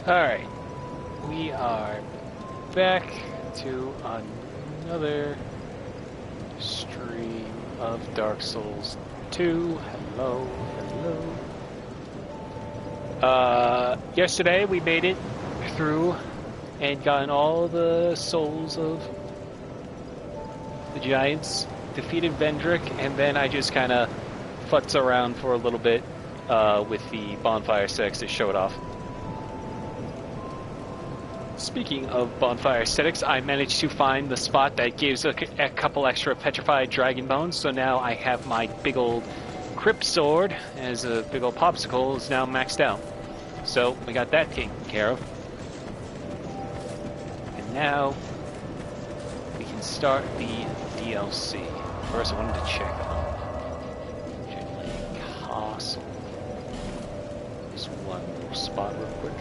Alright, we are back to another stream of Dark Souls 2. Hello, hello. Yesterday we made it through and gotten all the souls of the giants, defeated Vendrick, and then I just kind of futz around for a little bit with the bonfire sex that showed off. Speaking of bonfire aesthetics, I managed to find the spot that gives a couple extra petrified dragon bones, so now I have my big old crypt sword as a big old popsicle is now maxed out. So we got that taken care of. And now we can start the DLC. First I wanted to check on Gently Castle. Just one more spot real quick.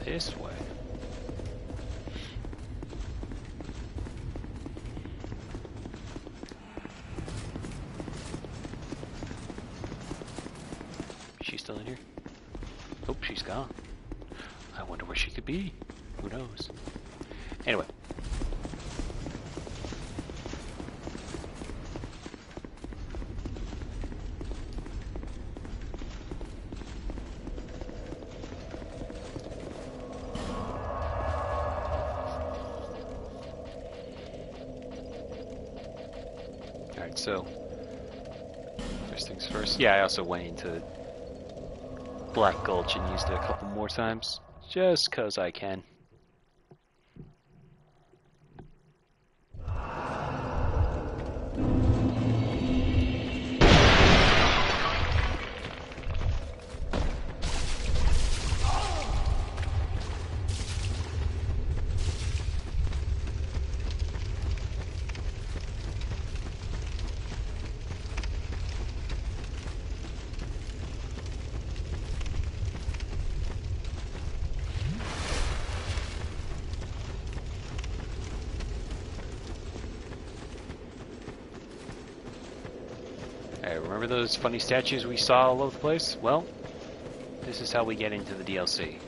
This way. She's still in here? Oh, she's gone. I wonder where she could be. Who knows? Anyway. So, first things first. Yeah, I also went into Black Gulch and used it a couple more times, just 'cause I can. Remember those funny statues we saw all over the place? Well, this is how we get into the DLC.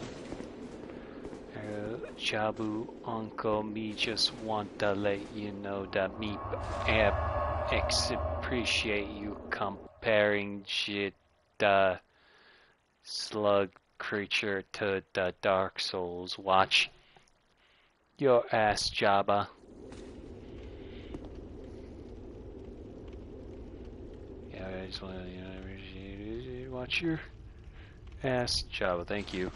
Chabu, Uncle, me just want to let you know that me appreciate you comparing shit the slug creature to the Dark Souls. Watch your ass, Jabba. I just want to watch your ass, Jabba. Thank you,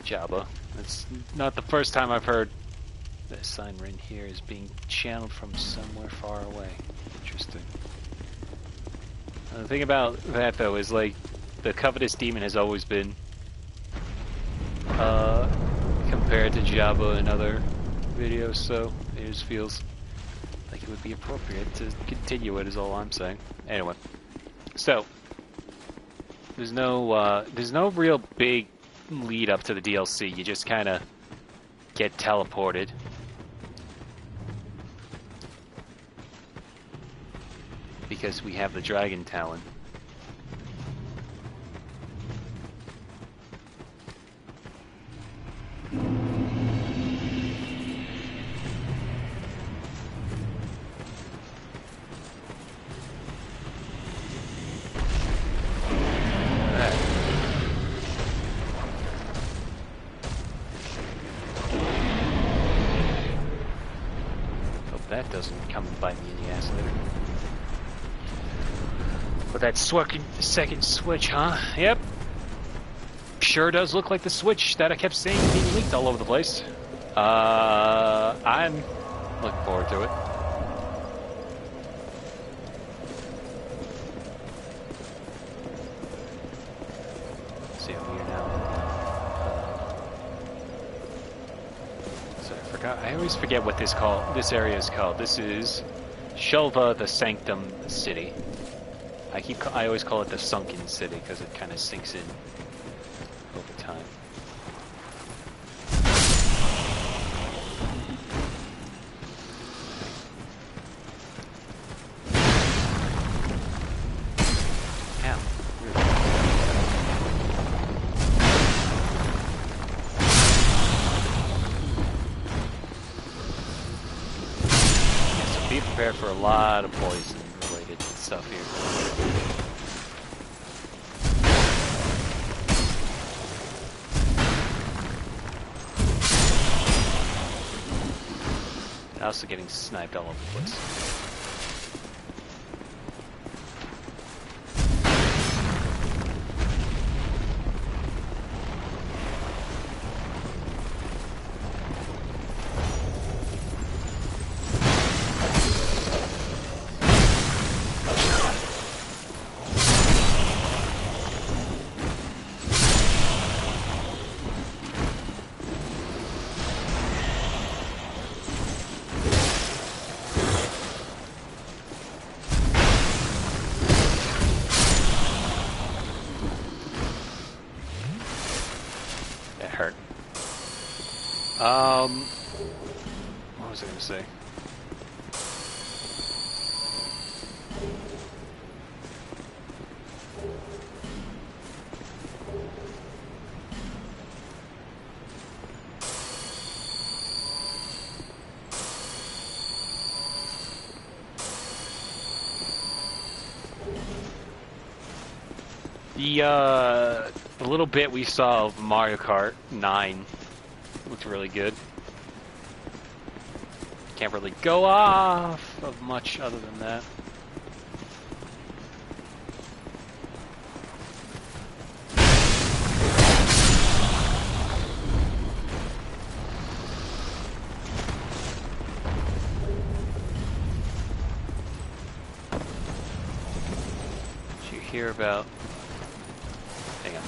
Jabba. It's not the first time I've heard this sign written here is being channeled from somewhere far away. Interesting. The thing about that though is like the covetous demon has always been compared to Jabba in other videos, so it just feels like it would be appropriate to continue it, is all I'm saying. Anyway, so there's no real big lead up to the DLC. You just kind of get teleported. Because we have the Dragon Talon. That doesn't come and bite me in the ass later. But that second switch, huh? Yep. Sure does look like the switch that I kept seeing being leaked all over the place. I'm looking forward to it. Let's see how we are now. So I forgot I always forget what this area is called. This is Shelva, the Sanctum City. I always call it the Sunken City because it kind of sinks in over time. Prepare for a lot of poison related stuff here. And also getting sniped all over the place. What was I going to say? The little bit we saw of Mario Kart 9 looked really good. Can't really go off of much other than that. Did you hear about... Hang on.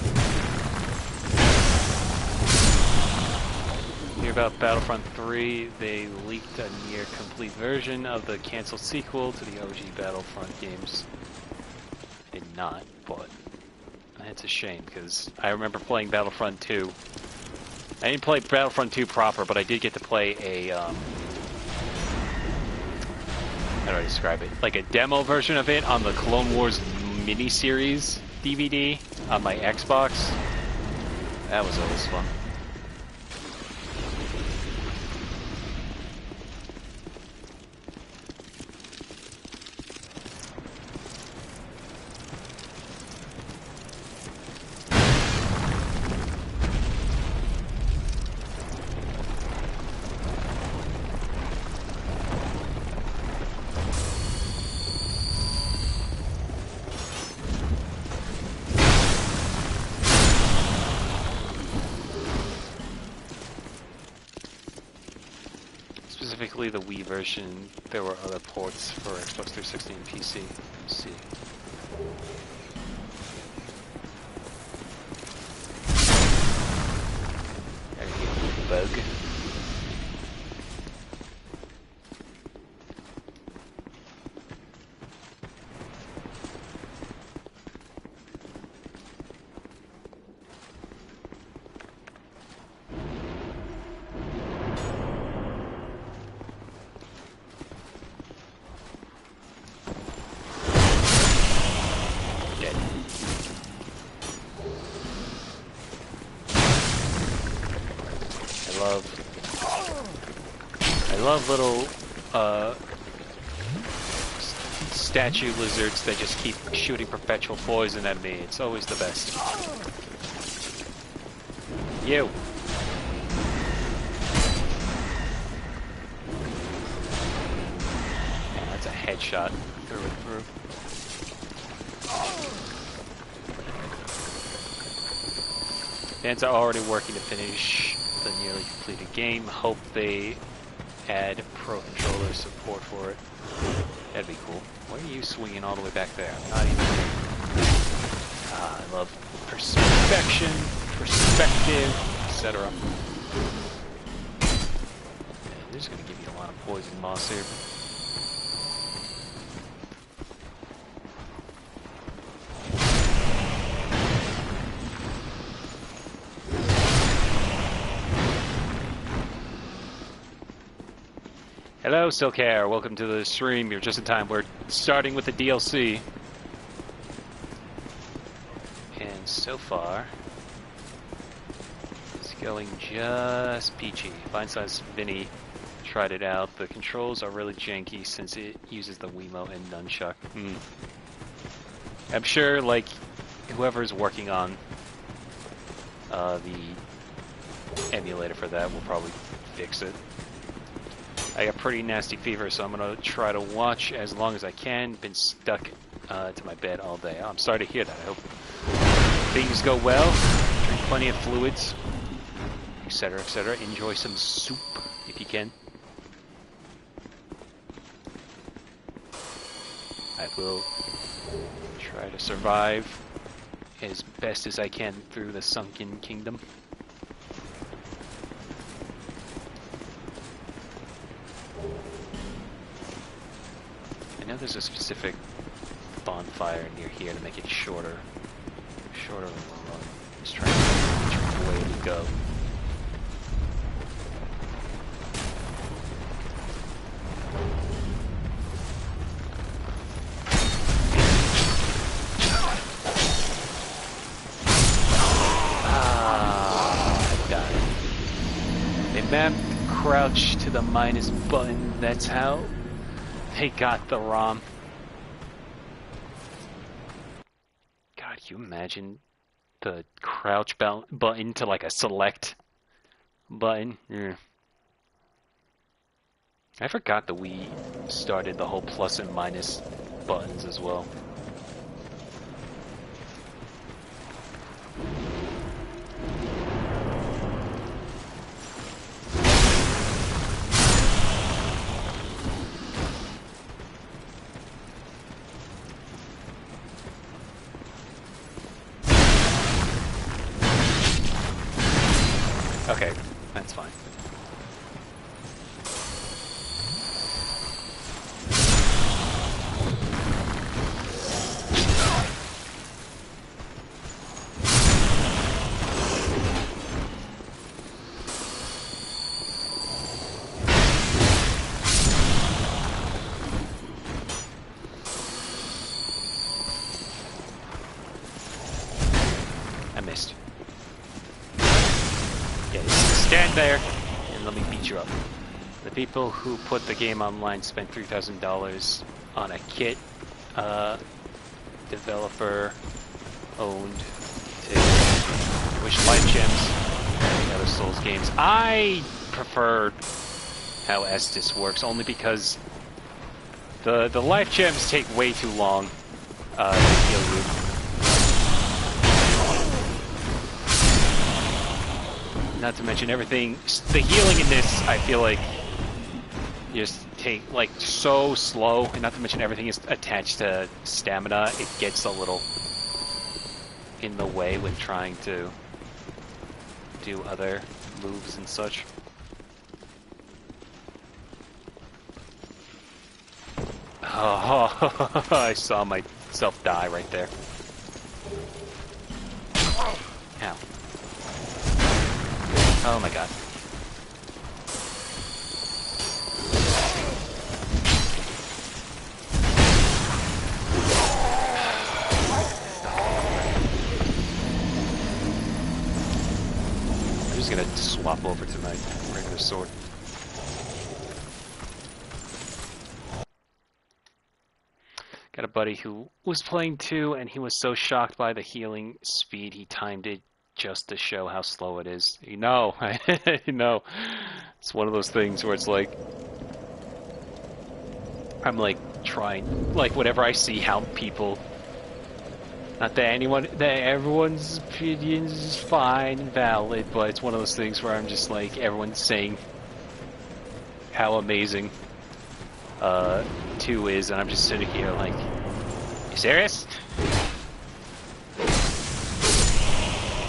Hear about Battlefront 3? They leaked a near complete version of the canceled sequel to the OG Battlefront games. I did not, but it's a shame because I remember playing Battlefront 2. I didn't play Battlefront 2 proper, but I did get to play a how do I describe it? Like a demo version of it on the Clone Wars miniseries DVD on my Xbox. That was always fun. Specifically the Wii version, there were other ports for Xbox 360 and PC. Let's see. There's a bug. I love little statue lizards that just keep shooting perpetual poison at me. It's always the best. You. Yeah, that's a headshot through and through. Fans are already working to finish the nearly completed game. Hope they add pro controller support for it. That'd be cool. Why are you swinging all the way back there? I'm not even there. I love perspective, etc. just gonna give you a lot of poison moss here. Hello, Silcare. Welcome to the stream. You're just in time. We're starting with the DLC. And so far, it's going just peachy. Fine-sized Vinny tried it out. The controls are really janky since it uses the Wiimote and nunchuck. I'm sure, like, whoever's working on the emulator for that will probably fix it. I got pretty nasty fever, so I'm gonna try to watch as long as I can. Been stuck to my bed all day. I'm sorry to hear that. I hope things go well. Drink plenty of fluids, etc., etc. Enjoy some soup if you can. I will try to survive as best as I can through the Sunken Kingdom. I know there's a specific bonfire near here to make it shorter of a run. Just trying to which way to go. I died. They mapped crouch to the minus button. That's how they got the ROM. God, can you imagine the crouch button to like a select button? Yeah. I forgot that we started the whole plus and minus buttons as well. Okay, that's fine. I missed. Yeah, stand there and let me beat you up. The people who put the game online spent $3,000 on a kit, developer owned, to which Life Gems and the other Souls games. I prefer how Estus works only because the Life Gems take way too long to heal you. Not to mention everything, the healing in this, I feel like, just take, like, so slow, and not to mention everything is attached to stamina, it gets a little in the way when trying to do other moves and such. Oh, I saw myself die right there. Ow. Oh my god. I'm just gonna swap over to my regular sword. Got a buddy who was playing too, and he was so shocked by the healing speed, he timed it just to show how slow it is. You know, you know, it's one of those things where it's like, I'm like trying, like whenever I see how people, not that everyone's opinions is fine and valid, but it's one of those things where I'm just like, everyone's saying how amazing 2 is, and I'm just sitting here like, you serious?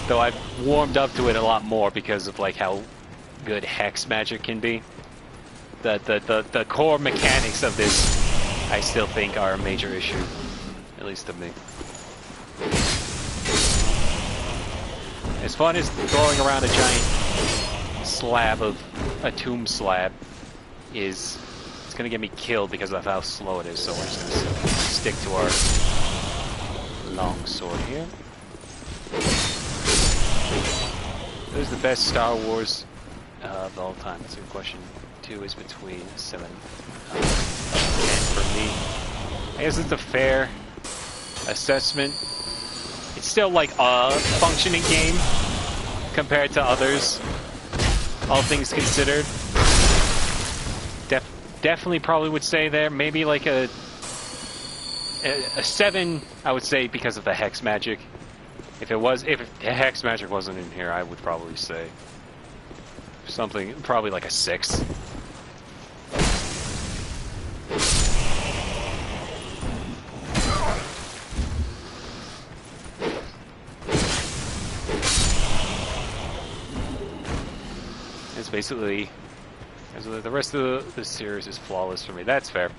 Though I've warmed up to it a lot more because of like how good hex magic can be. the core mechanics of this, I still think are a major issue, at least to me. As fun as throwing around a giant slab of a tomb slab is, it's gonna get me killed because of how slow it is. So we're just gonna stick to our long sword here. Who's the best Star Wars of all time? That's a good question. 2 is between 7 and 10 for me. I guess it's a fair assessment. It's still like a functioning game compared to others, all things considered. Definitely probably would say there, maybe like a 7, I would say, because of the hex magic. If hex magic wasn't in here, I would probably say something, probably like a 6. It's basically, the rest of the series is flawless for me. That's fair.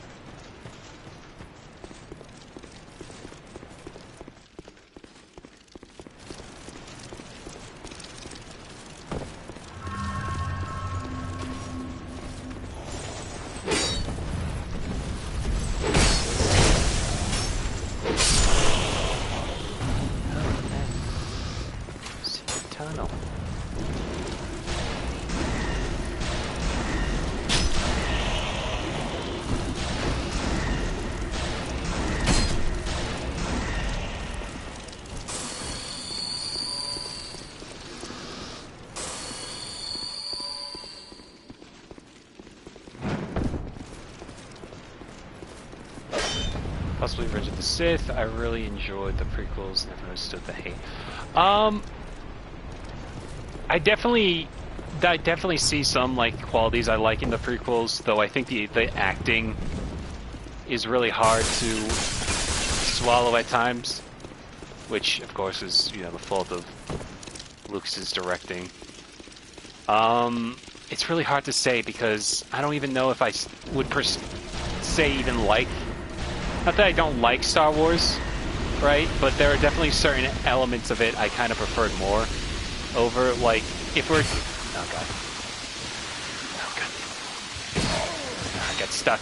Possibly Revenge of the Sith. I really enjoyed the prequels. Never understood the hate. I definitely see some like qualities I like in the prequels, though I think the acting is really hard to swallow at times, which of course is the fault of Lucas's directing. It's really hard to say because I don't even know if I would say even like. Not that I don't like Star Wars, right? But there are definitely certain elements of it I kind of preferred more over, like, if we're... Oh, God. Oh, God. I got stuck.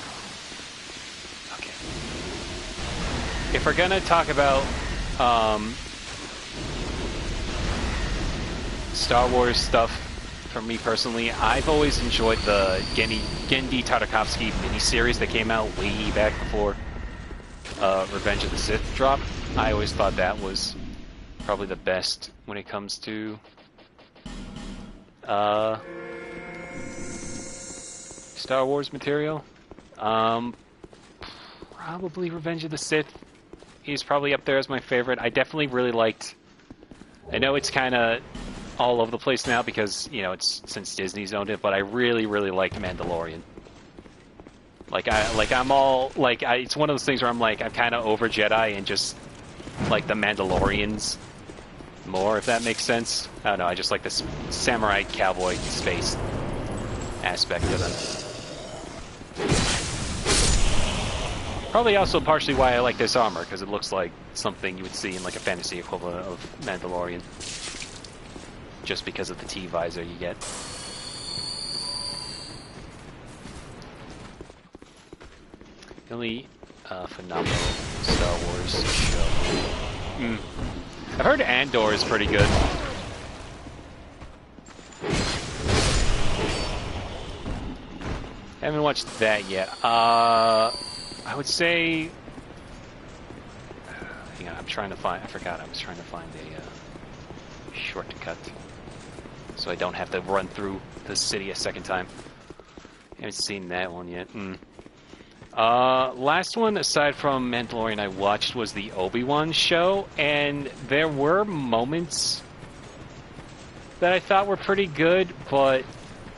Okay. If we're gonna talk about, Star Wars stuff, for me personally, I've always enjoyed the Genndy Tartakovsky miniseries that came out way back before Revenge of the Sith drop. I always thought that was probably the best when it comes to Star Wars material. Probably Revenge of the Sith. He's probably up there as my favorite. I definitely really liked... I know it's kind of all over the place now because, it's since Disney's owned it, but I really, really liked Mandalorian. It's one of those things where I'm like, I'm kind of over Jedi and just like the Mandalorians more, if that makes sense. I don't know, I just like this samurai cowboy space aspect of them. Probably also partially why I like this armor, because it looks like something you would see in like a fantasy equivalent of Mandalorian. Just because of the T-visor you get. The only phenomenal Star Wars show. I've heard Andor is pretty good. Haven't watched that yet. I would say... hang on, I forgot I was trying to find a shortcut. So I don't have to run through the city a second time. Haven't seen that one yet. Last one, aside from Mandalorian I watched, was the Obi-Wan show, and there were moments that I thought were pretty good, but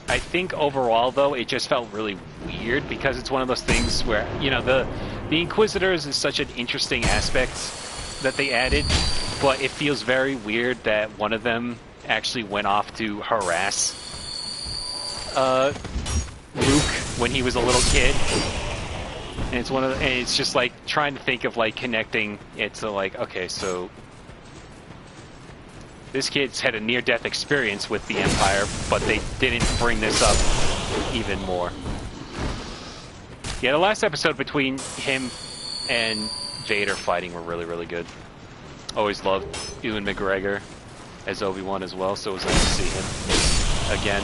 I think overall, though, it just felt really weird, because it's one of those things where, the Inquisitors is such an interesting aspect that they added, but it feels very weird that one of them actually went off to harass Luke when he was a little kid. And it's and it's just like trying to think of like connecting it to like, okay, so this kid's had a near-death experience with the Empire, but they didn't bring this up even more. Yeah, the last episode between him and Vader fighting were really, really good. Always loved Ewan McGregor as Obi-Wan as well, so it was nice to see him again.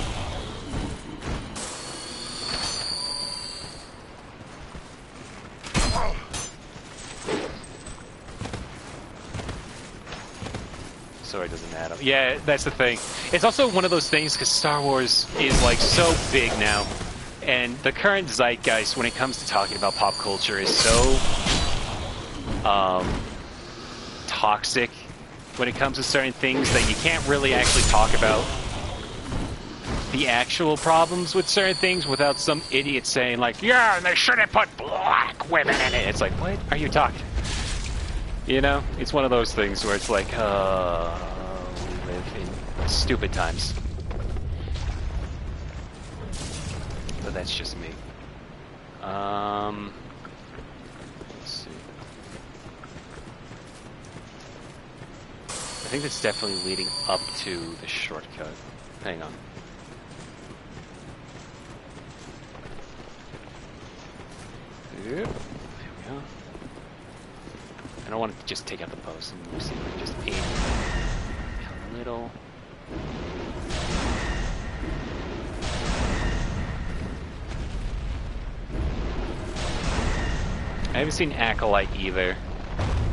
Sorry, doesn't matter. Yeah, that's the thing. It's also one of those things because Star Wars is like so big now, and the current zeitgeist when it comes to talking about pop culture is so toxic when it comes to certain things that you can't really actually talk about the actual problems with certain things without some idiot saying like, yeah, and they shouldn't put black women in it. It's like, what are you talking? You know, it's one of those things where it's like, we live in stupid times. But that's just me. Let's see. I think that's definitely leading up to the shortcut. Hang on. Yep. There we go. I don't want to just take out the post and see if we just aim a little. I haven't seen Acolyte either,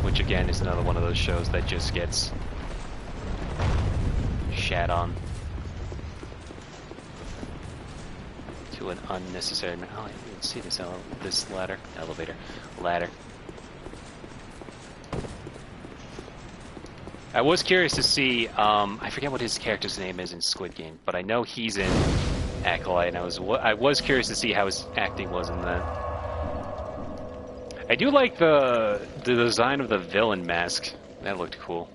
which again is another one of those shows that just gets shat on to an unnecessary. Oh, I didn't even see this elevator ladder. I was curious to see, I forget what his character's name is in Squid Game, but I know he's in Acolyte, and I was curious to see how his acting was in that. I do like the design of the villain mask. That looked cool.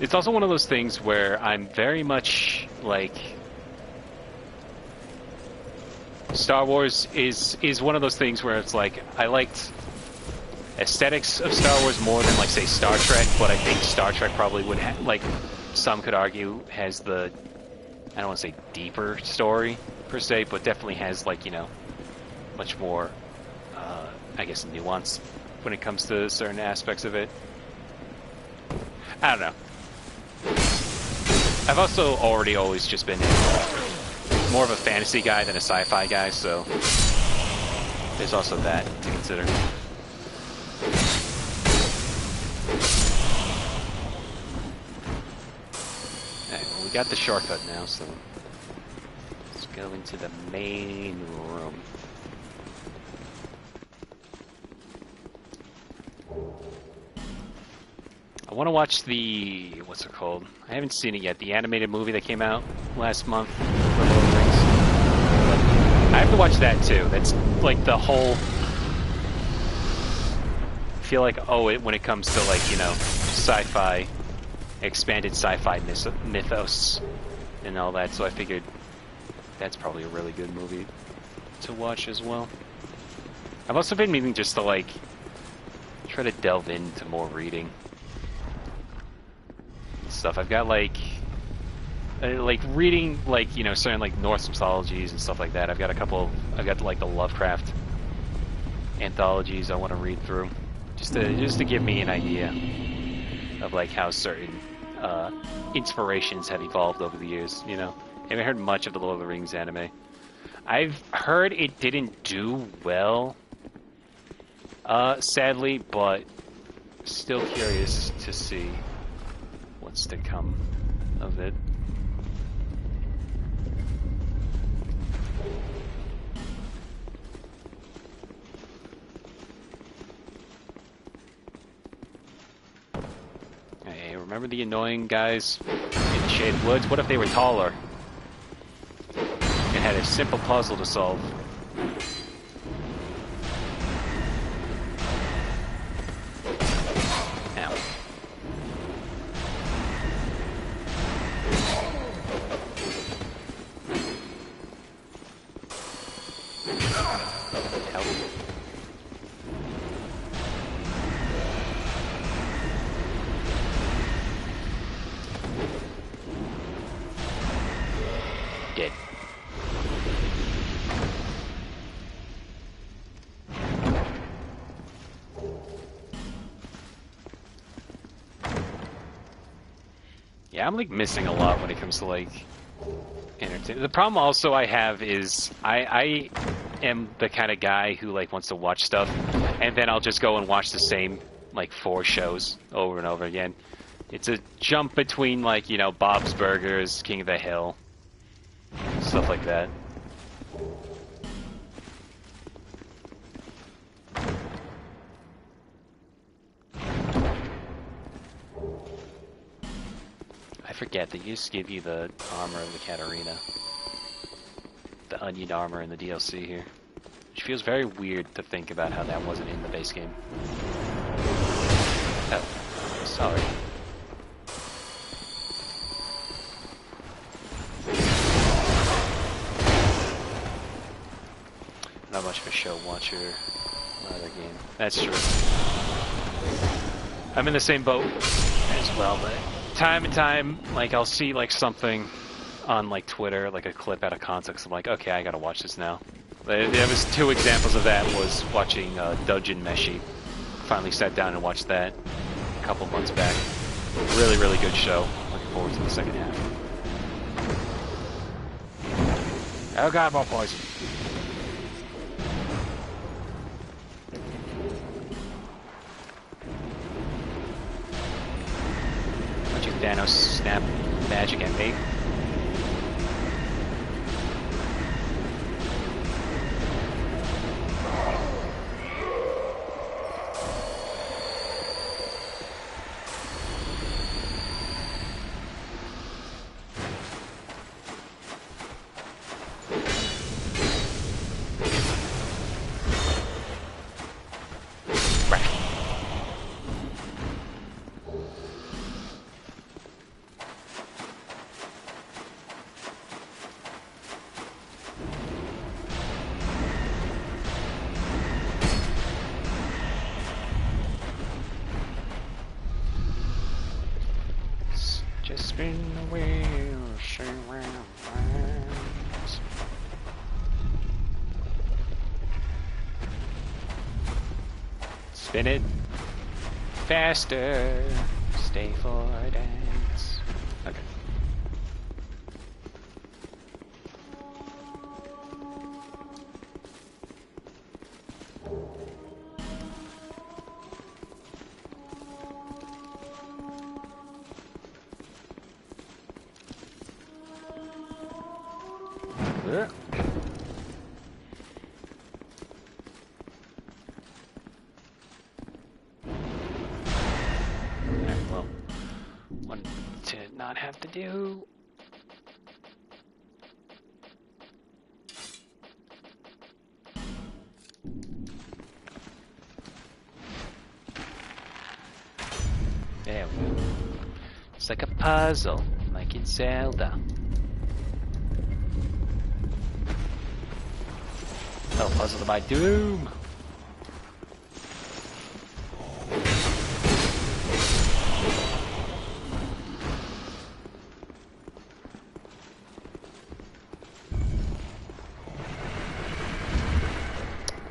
It's also one of those things where I'm very much like Star Wars is one of those things where it's like I liked aesthetics of Star Wars more than like say Star Trek, but I think Star Trek probably would like some could argue has the I don't want to say deeper story per se, but definitely has like, you know, much more I guess nuance when it comes to certain aspects of it. I don't know. I've also always just been more of a fantasy guy than a sci-fi guy, so there's also that to consider. Alright, well, we got the shortcut now, so let's go into the main room. I want to watch the, what's it called? I haven't seen it yet. The animated movie that came out last month for Lord of the Rings. I have to watch that too. That's like the whole. I feel like when it comes to like, you know, sci-fi, expanded sci-fi mythos and all that. So I figured that's probably a really good movie to watch as well. I've also been meaning just to like try to delve into more reading stuff. I've got like reading like, you know, certain like Norse mythologies and stuff like that. I've got like the Lovecraft anthologies I want to read through just to give me an idea of like how certain inspirations have evolved over the years, you know. I haven't heard much of the Lord of the Rings anime. I've heard it didn't do well, sadly, but still curious to see what's to come of it. Hey, remember the annoying guys in Shaded Woods? What if they were taller and had a simple puzzle to solve? Yeah, I'm like missing a lot when it comes to like entertainment. The problem also I have is I am the kind of guy who like wants to watch stuff, and then I'll just go and watch the same like 4 shows over and over again. It's a jump between like, you know, Bob's Burgers, King of the Hill, stuff like that. I forget, they used to give you the armor of the Katarina. The onion armor in the DLC here. Which feels very weird to think about how that wasn't in the base game. Oh, sorry. Not much of a show watcher in either game. That's true. I'm in the same boat as well, but time and time, like, I'll see, like, something on, like, Twitter, like a clip out of context. I'm like, okay, I gotta watch this now. There was 2 examples of that. Was watching Dungeon Meshi. Finally sat down and watched that a couple months back. Really, really good show. Looking forward to the second half. Oh god, more poison. Don't you Thanos snap magic at me? Just spin the wheel, shake around. Spin it faster. Stay for a dance. Okay. Yeah. Alright, well, one to not have to do. There we go. It's like a puzzle, like in Zelda. Oh, puzzle to my doom!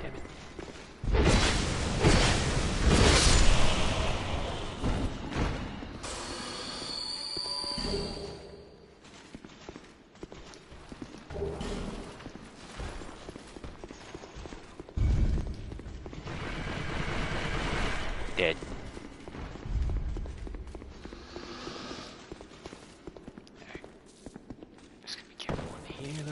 Damn it. Dead. Alright. Just gonna be careful in here though.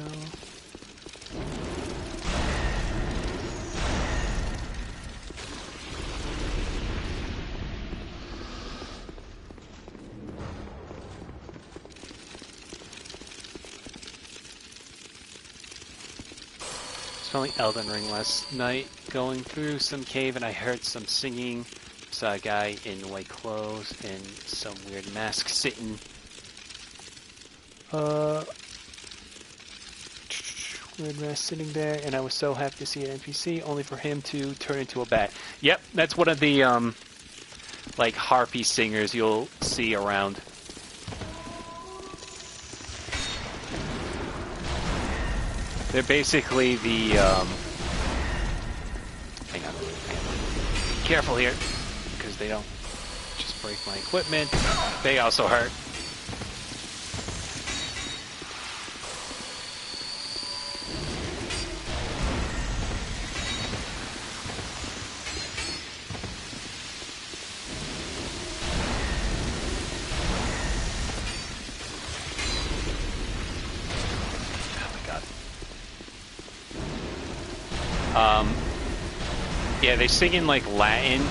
I was playing Elden Ring last night, going through some cave, and I heard some singing. Saw a guy in white clothes and some weird mask sitting. Weird mask sitting there, and I was so happy to see an NPC, only for him to turn into a bat. Yep, that's one of the like harpy singers you'll see around. They're basically the hang on. Be careful here, because they don't just break my equipment. They also hurt. Yeah, they sing in like Latin.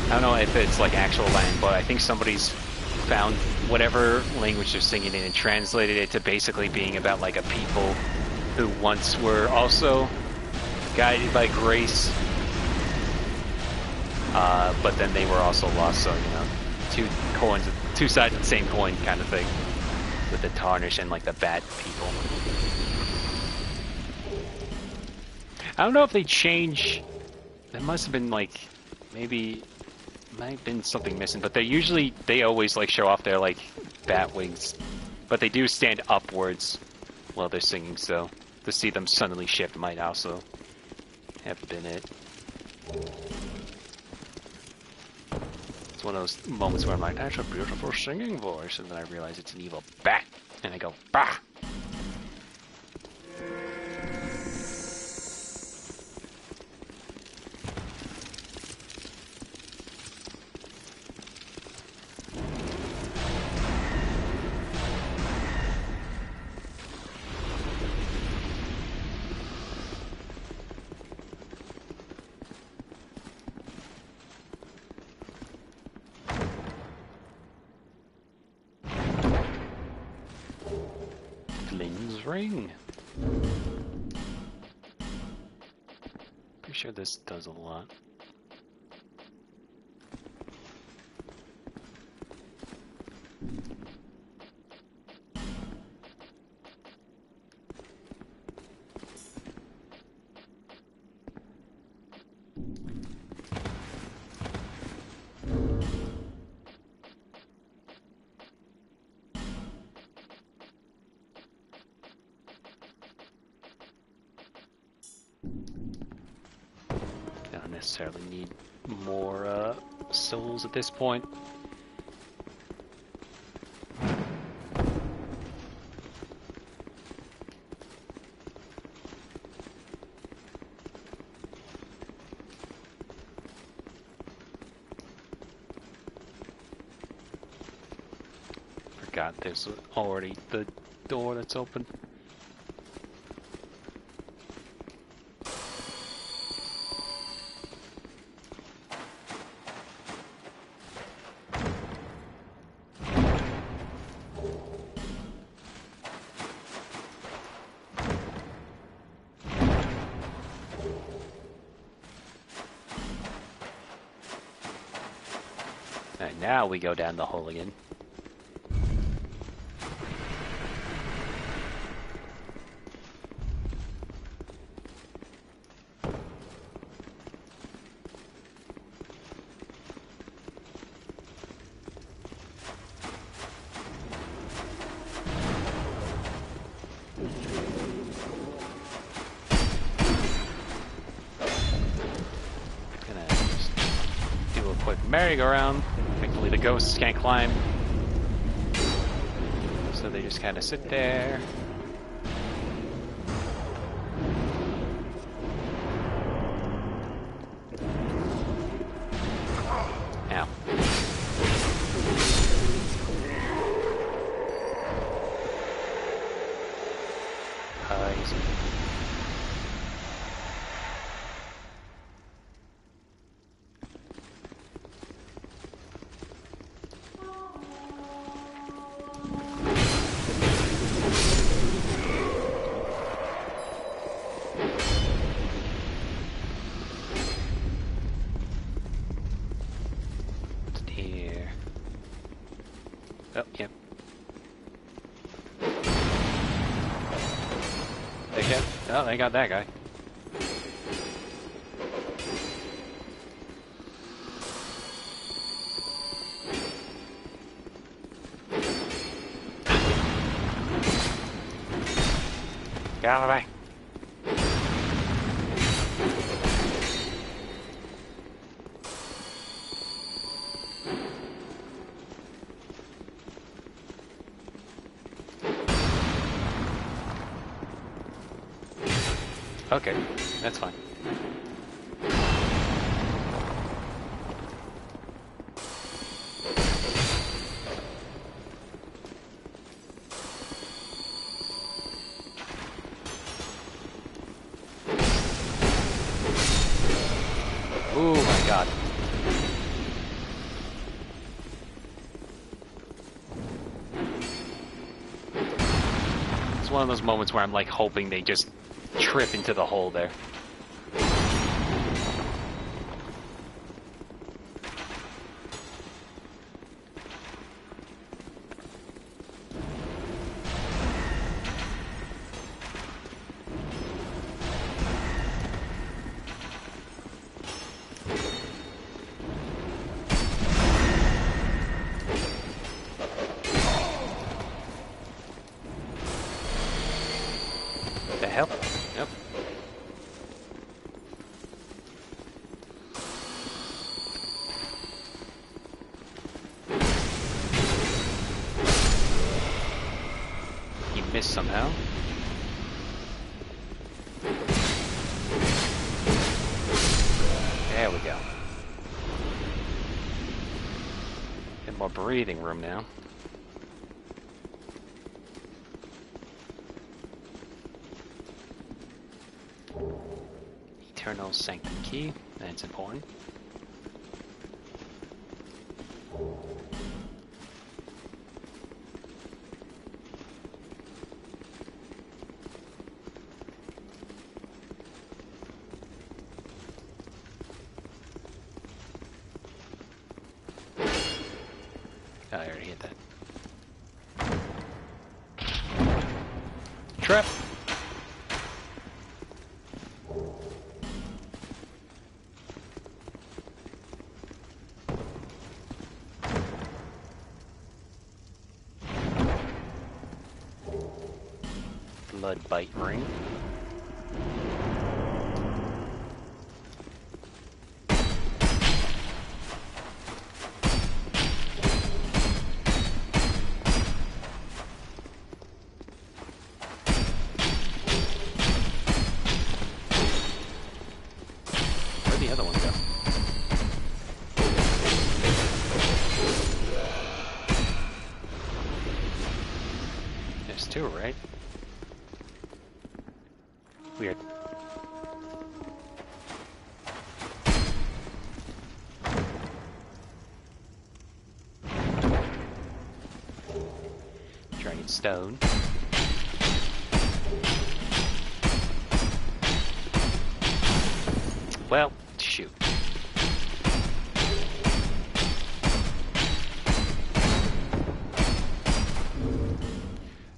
I don't know if it's like actual Latin, but I think somebody's found whatever language they're singing in and translated it to basically being about like a people who once were also guided by grace, but then they were also lost. So, you know, two sides of the same coin kind of thing, with the tarnish and like the bad people. I don't know if they change. There must have been like, maybe might have been something missing, but they always like show off their like bat wings, but they do stand upwards while they're singing. So to see them suddenly shift might also have been it. It's one of those moments where I'm like, that's a beautiful singing voice, and then I realize it's an evil bat, and I go, bah! Ring. Pretty sure this does a lot. Don't necessarily need more souls at this point. Forgot there's already the door that's open. Alright, now we go down the hole again. Gonna just do a quick merry-go-round. Thankfully the ghosts can't climb, so they just kind of sit there. Ow. Easy. Oh, yep. They got that guy. Get out of the way. Okay, that's fine. God. It's one of those moments where I'm like hoping they just trip into the hole there. The hell? Yep. He missed somehow. There we go. Get more breathing room now. Eternal Sanctum Key, that's important. Oh, I already hit that. Trap! Blood bite ring. Where'd the other one go? There's two, right? Weird. Dragon stone. Well, shoot.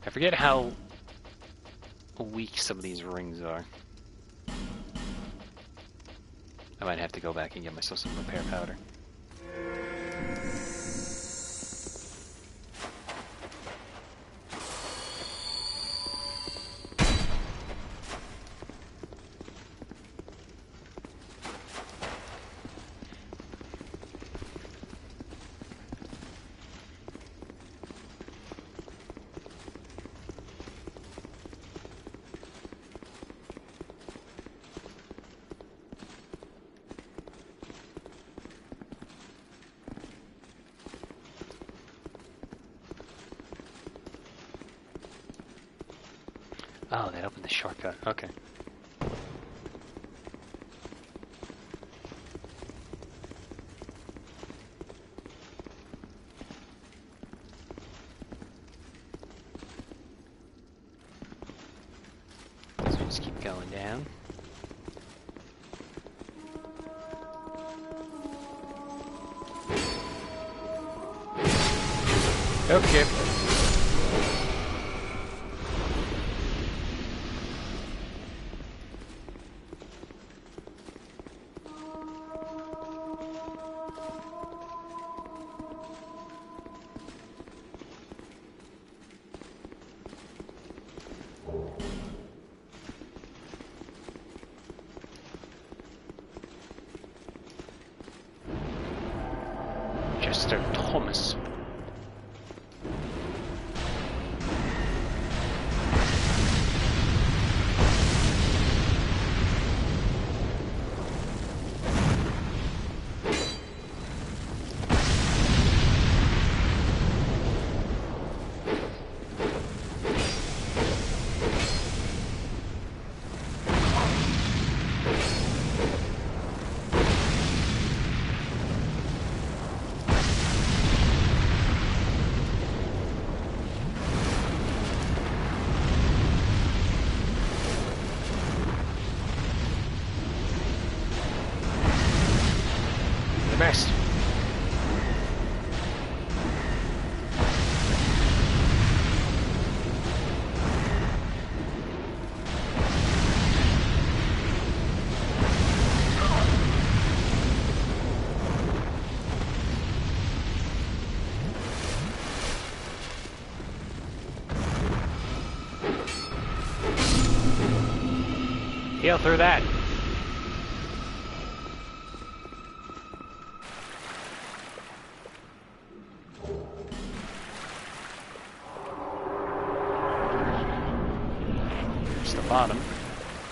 I forget how weak some of these rings are. I might have to go back and get myself some repair powder. Oh, that opened the shortcut. Okay. So just keep going down. Okay. Chester Thomas. the best. Heal through that. There's the bottom.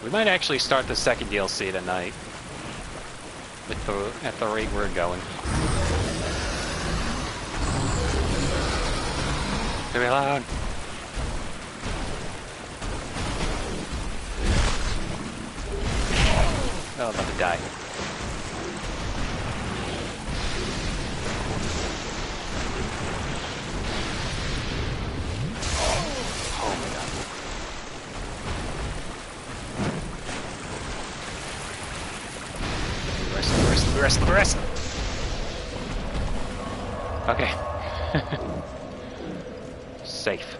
We might actually start the second DLC tonight with at the rate we're going. Leave me alone. Oh, I'm about to die. Oh my god. The rest. Okay. Safe.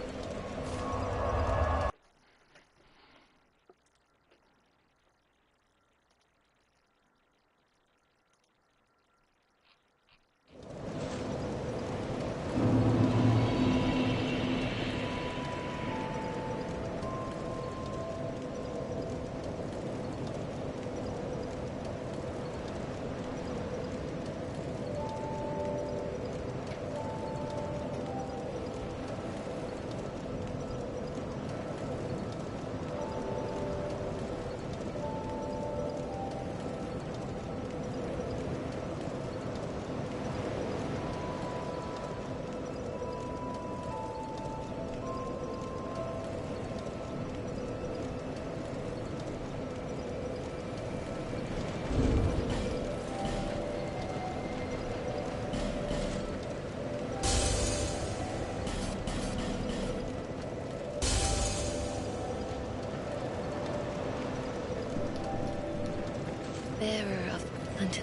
Bearer of plenty.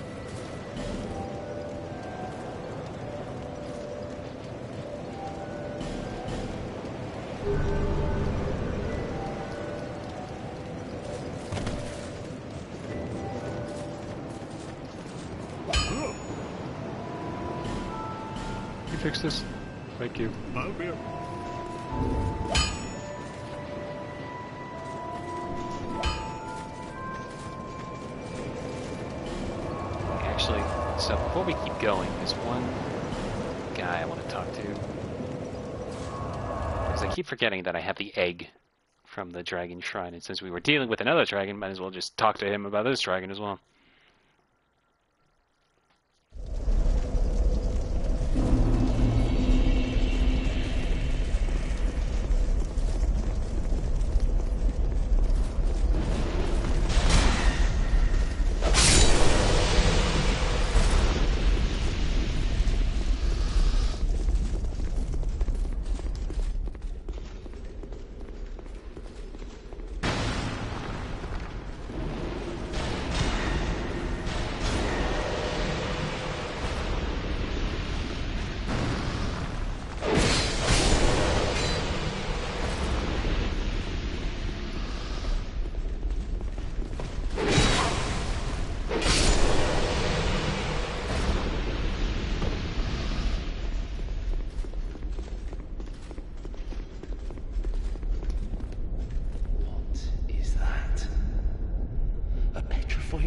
You fix this? Thank you. Actually, so before we keep going, there's one guy I want to talk to. Because I keep forgetting that I have the egg from the dragon shrine, and since we were dealing with another dragon, might as well just talk to him about this dragon as well.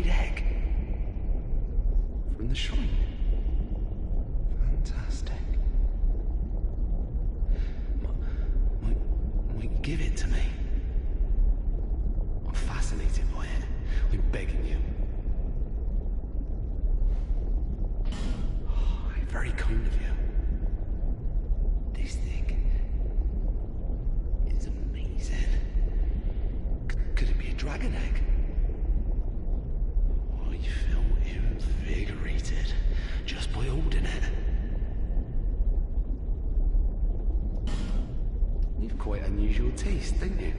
Egg from the shrine. Fantastic. Might you give it to me? I'm fascinated by it. I'm begging you. Oh, very kind of you. This thing is amazing. Could it be a dragon egg? You feel invigorated just by holding it. You've quite unusual taste, don't you?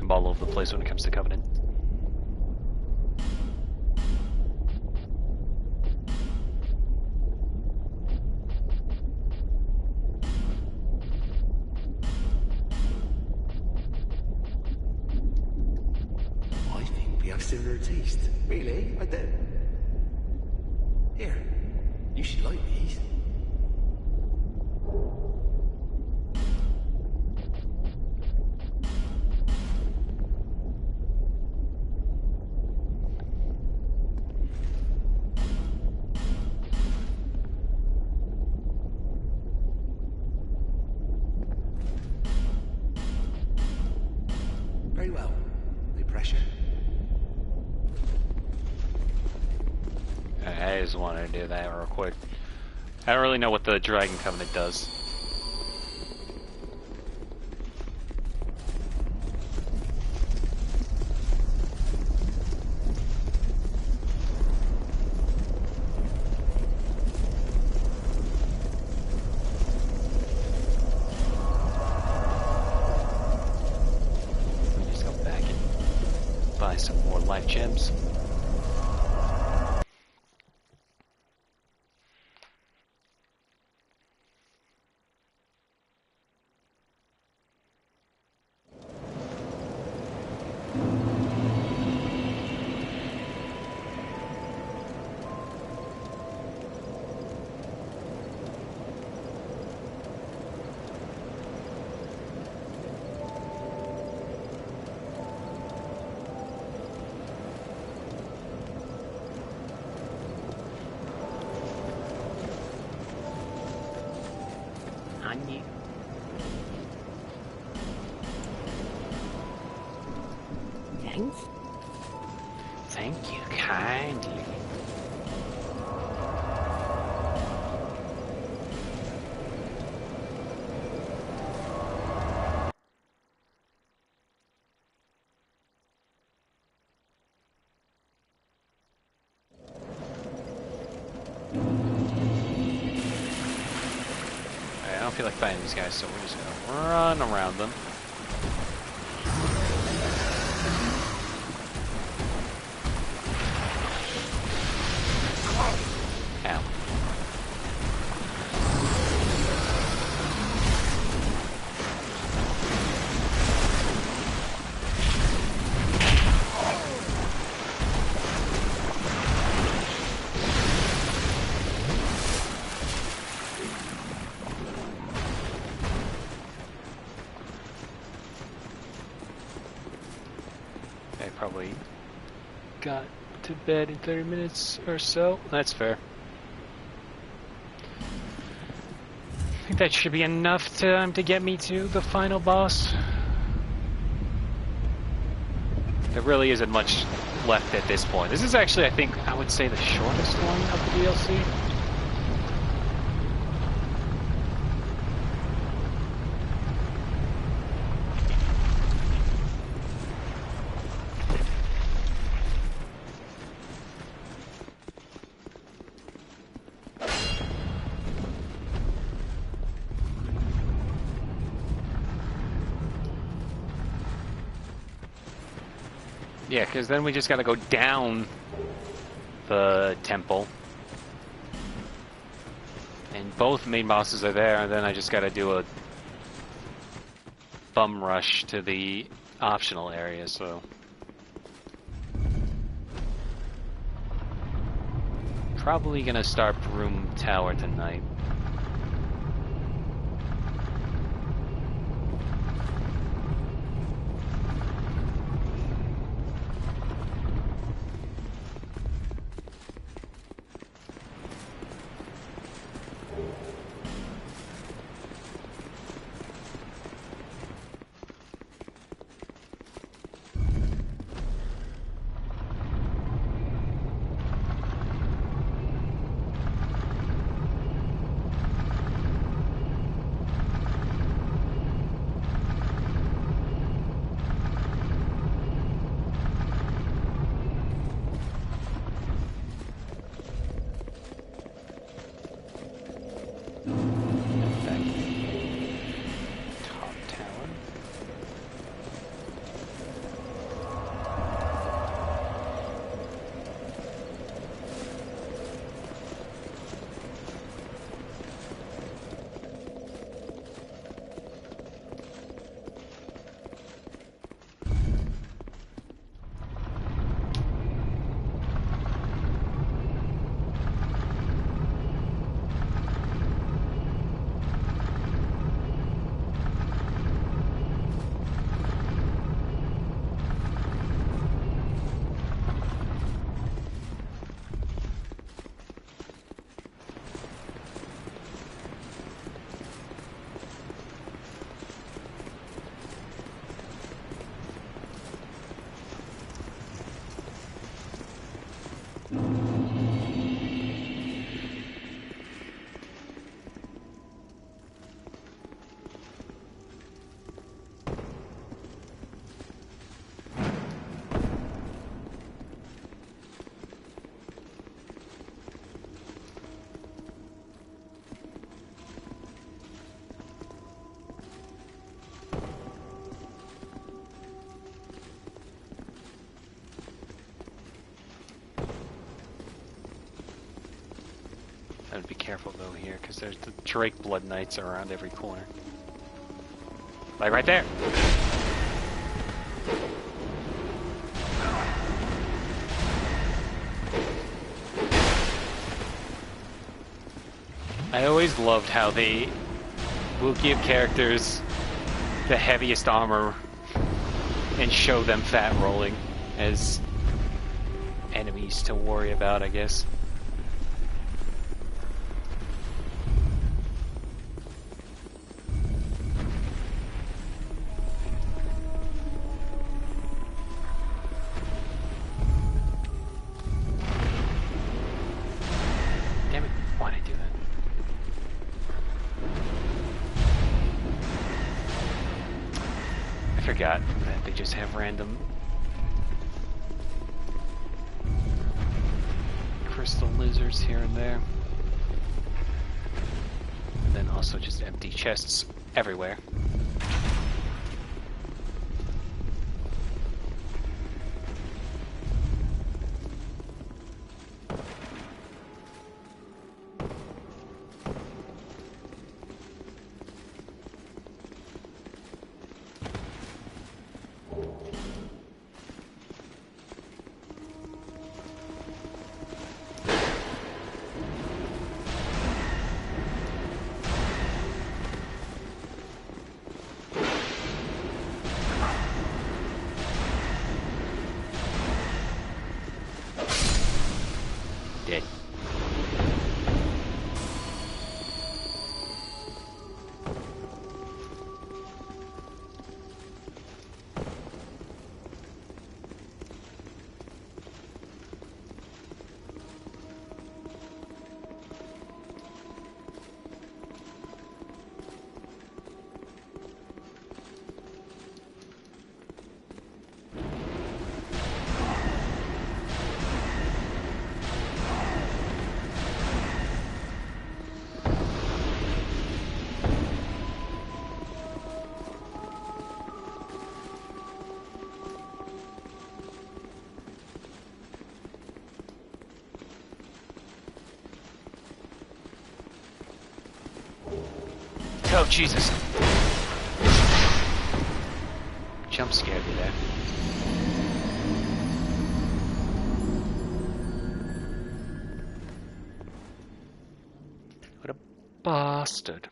I'm all over the place when it comes to Covenant. I think we have similar taste. Really? I do. Here, you should like these. Very well. No pressure. I just wanted to do that real quick. I don't really know what the Dragon Covenant does. Just go back and buy some more life gems. Thanks. Thank you kindly. Alright, I don't feel like fighting these guys, so we're just gonna run around them. Ow. I probably got to bed in 30 minutes or so. That's fair. I think that should be enough time to get me to the final boss. There really isn't much left at this point. This is actually, I think, I would say the shortest one of the DLC. Yeah, because then we just gotta go down the temple. And both main bosses are there, and then I just gotta do a bum rush to the optional area, so... Probably gonna start Broom Tower tonight. I would be careful though here, because there's the Drake Blood Knights around every corner. Like right there! I always loved how they will give characters the heaviest armor and show them fat rolling as enemies to worry about, I guess. Damn it, why'd I do that? I forgot that they just have random crystal lizards here and there. And then also just empty chests everywhere. Dead. Oh, Jesus. Jump scared me there. What a bastard.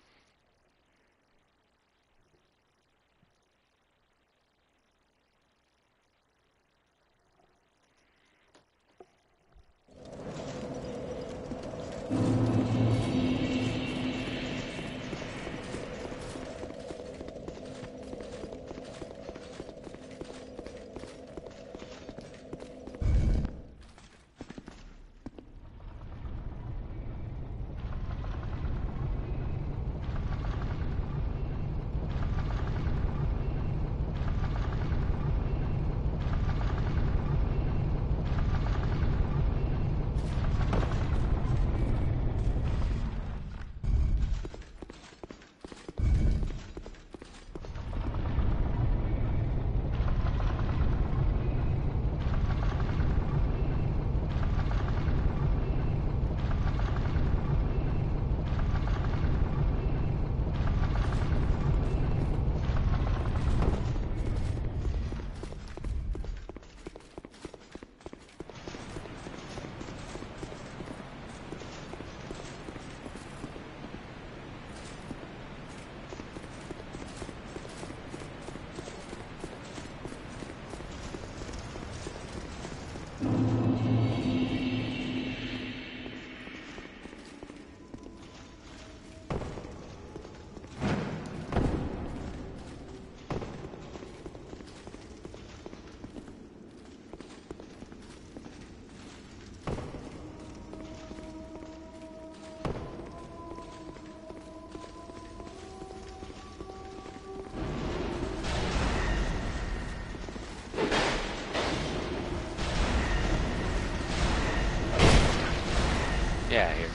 Yeah, here.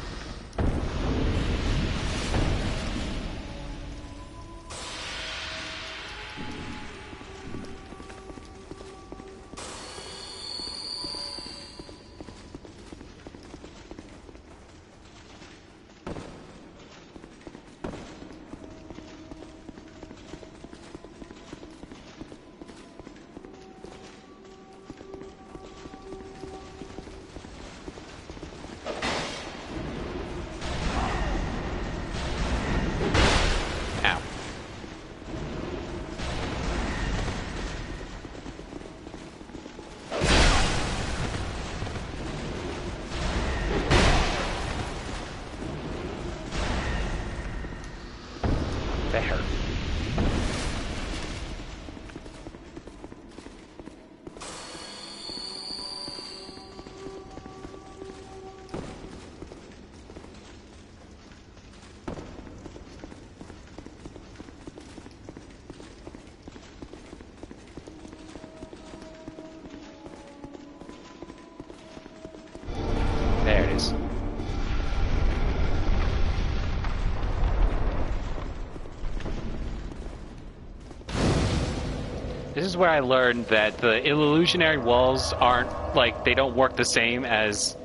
This is where I learned that the illusionary walls aren't, like, they don't work the same as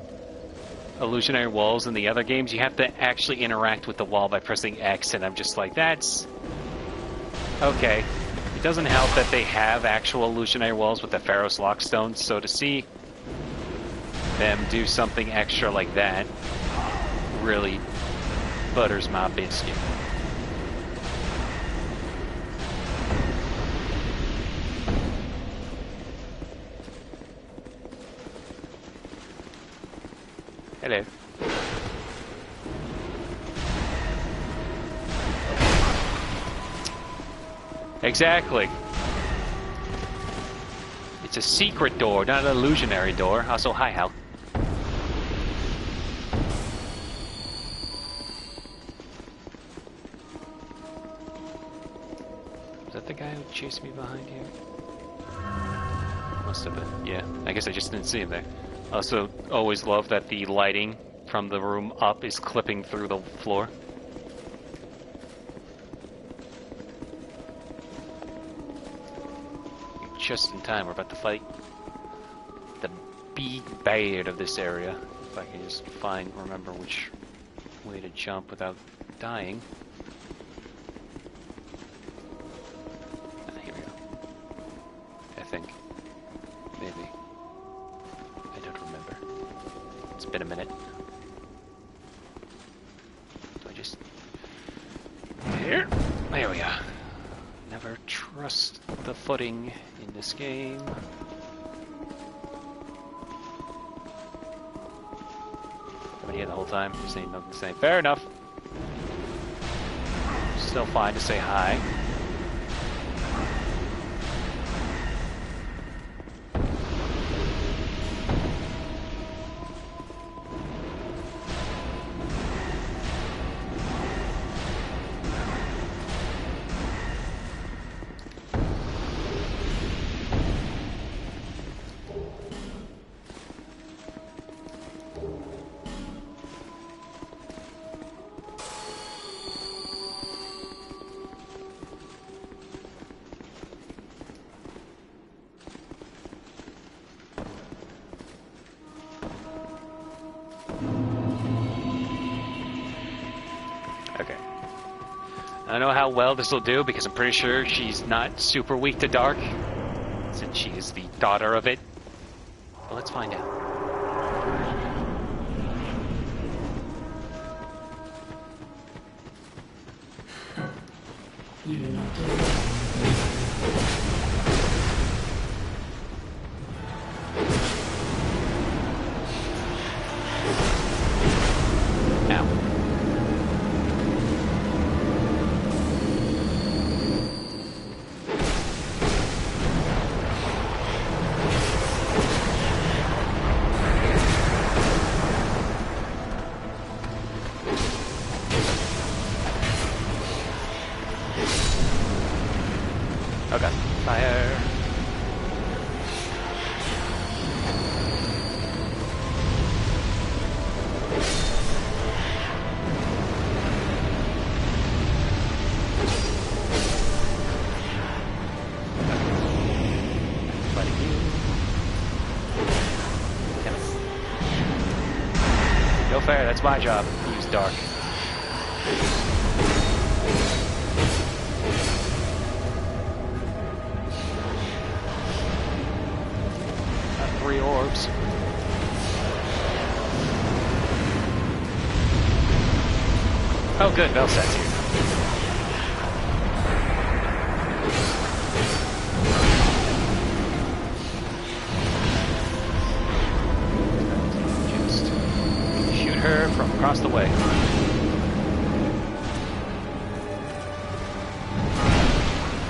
illusionary walls in the other games. You have to actually interact with the wall by pressing X, and I'm just like, that's... okay. It doesn't help that they have actual illusionary walls with the Pharaoh's Lockstones, so to see them do something extra like that really butters my biscuit. Hello. Exactly. It's a secret door, not an illusionary door. Also, hi, Hal. Is that the guy who chased me behind here? Must have been. Yeah. I guess I just didn't see him there. Also, always love that the lighting from the room up is clipping through the floor. You're just in time. We're about to fight the big bad of this area. If I can just remember which way to jump without dying. Ah, here we go. I think. Maybe. I don't remember. It's been a minute. Do I just... Here? There we are. Never trust the footing in this game. I've been here the whole time. Just ain't nothing to say. Fair enough. Still fine to say hi. I don't know how well this will do because I'm pretty sure she's not super weak to dark, since she is the daughter of it. But let's find out. You do not do it. Okay, fire. Fighting you. Damn it. No fair, that's my job. Use dark. 3 orbs. Oh good, Velset's here. Just shoot her from across the way.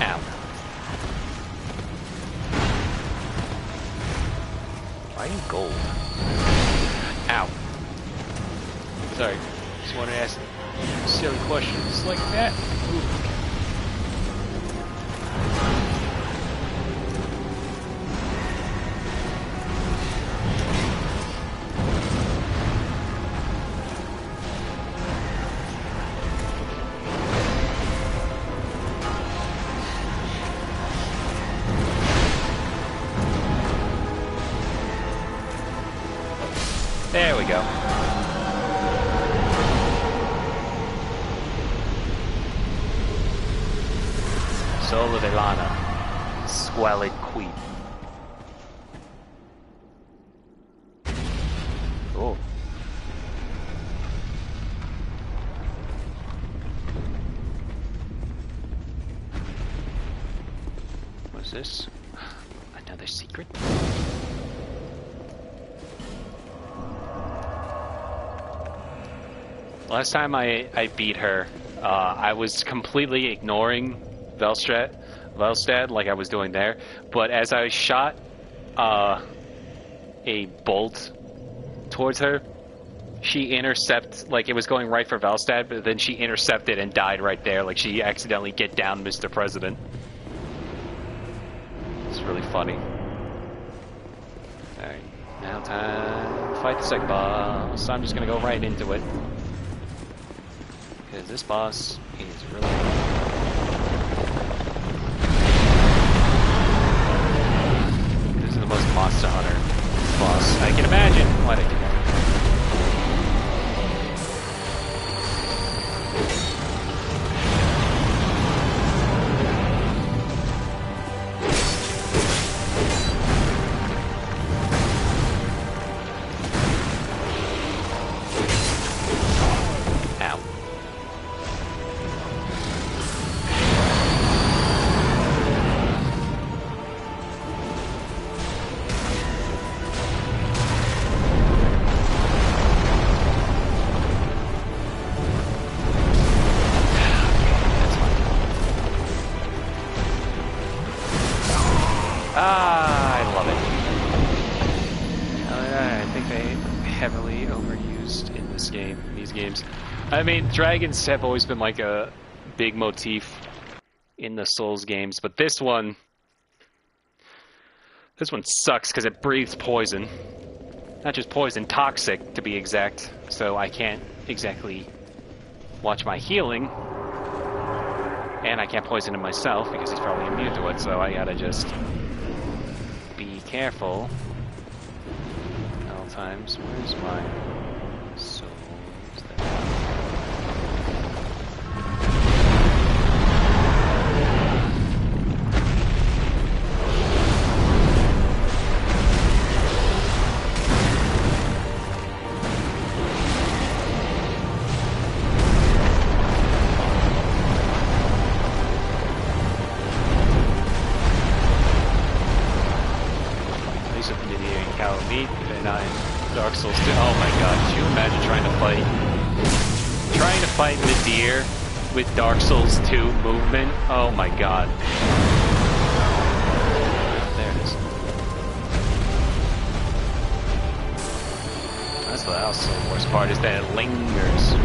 Ow. Why are you gold? Ow. Sorry. Just wanted to ask silly questions like that. Ooh. we go. Soul of Ilana. Squalid Queen. Oh. What's this? Another secret? Last time I beat her, I was completely ignoring Velstad like I was doing there, but as I shot a bolt towards her, she intercepted, like it was going right for Velstad, but then she intercepted and died right there, like she accidentally get down Mr. President. It's really funny. Alright, now time to fight the second boss. I'm just gonna go right into it. Because this boss is really... This is the most Monster Hunter boss I can imagine. Why'd I do that? I mean, dragons have always been like a big motif in the Souls games, but this one sucks because it breathes poison. Not just poison, toxic to be exact, so I can't exactly watch my healing, and I can't poison him myself because he's probably immune to it, so I gotta just be careful at all times. Where's my soul? Dark Souls 2. Oh my god, could you imagine trying to fight Nadir with Dark Souls 2 movement? Oh my god. There it is. That's the worst part, is that it lingers.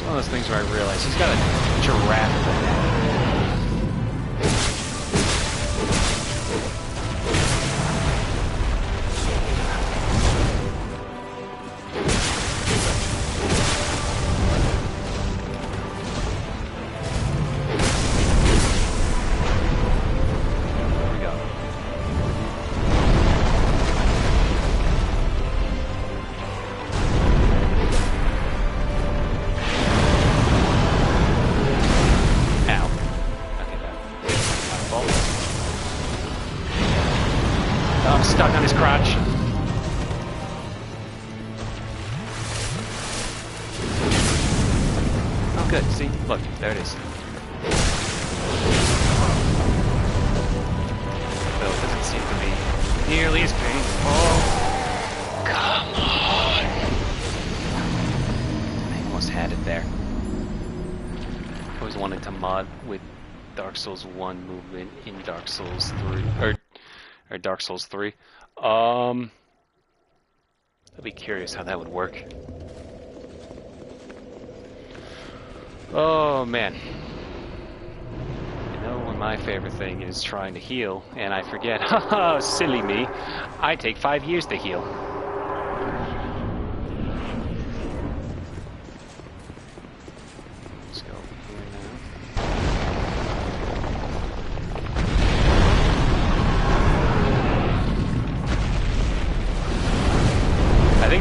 Those things where I realize he's got a giraffe in there. Stuck on his crotch. Oh good, see? Look, there it is. Though it doesn't seem to be nearly as painful. Come on! I almost had it there. I always wanted to mod with Dark Souls 1 movement in Dark Souls 3, or Dark Souls 3. I'd be curious how that would work. Oh man. You know, when my favorite thing is trying to heal, and I forget, haha, silly me, I take 5 years to heal.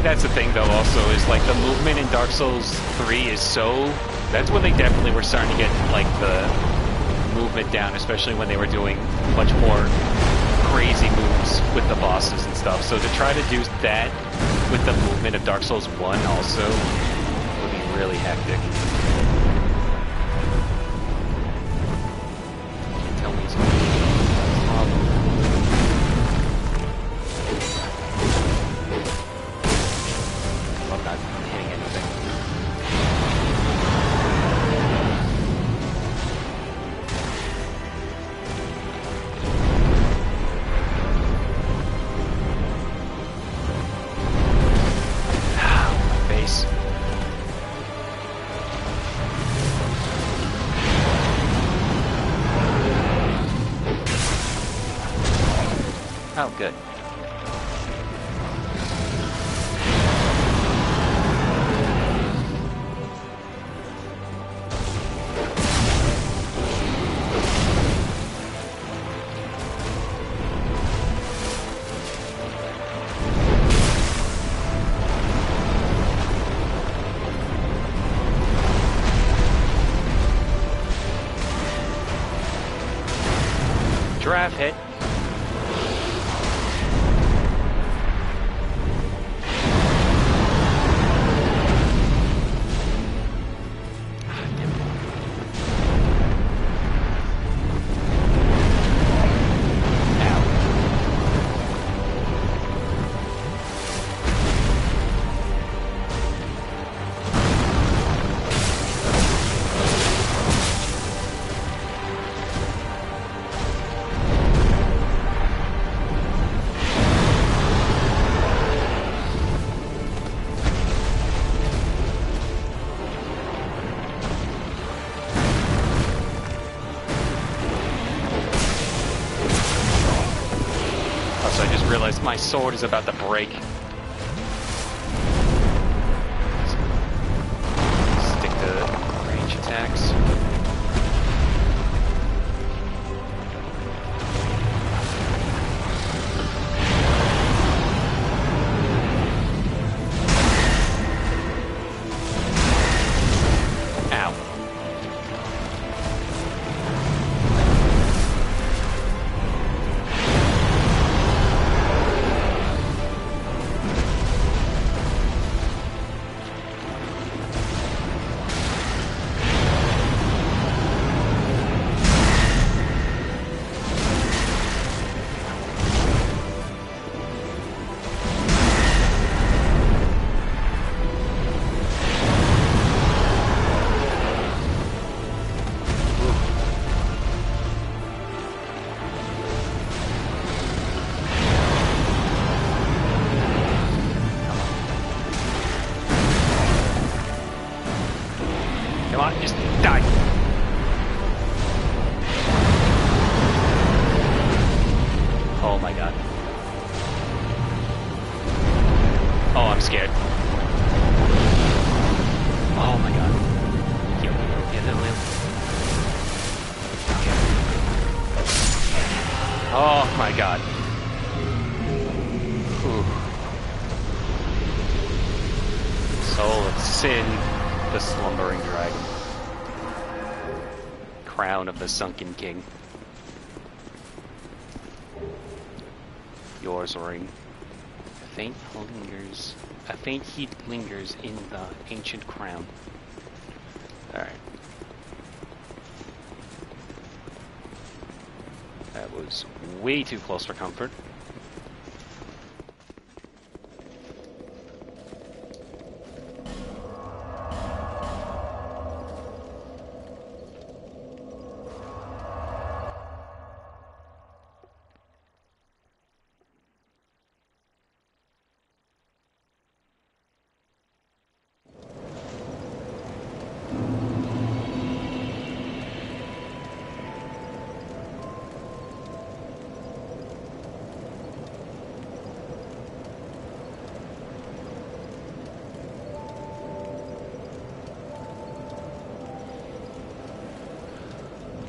that's the thing, though, also, is, like, the movement in Dark Souls 3 is so... That's when they definitely were starting to get, like, the movement down, especially when they were doing much more crazy moves with the bosses and stuff. So to try to do that with the movement of Dark Souls 1 also would be really hectic. Can't tell me it's going to be a problem. I'm not hitting anything. My face. Oh, good. Giraffe hit. Also, I just realized my sword is about to break. Stick to range attacks. Ow. Come on, just die. Oh my god. Oh, I'm scared. Oh my god. Heal, heal. Oh my god. Ooh. Soul of Sin, the slumbering dragon. Crown of the sunken king. Yours ring. A faint heat lingers in the ancient crown. Alright. That was way too close for comfort.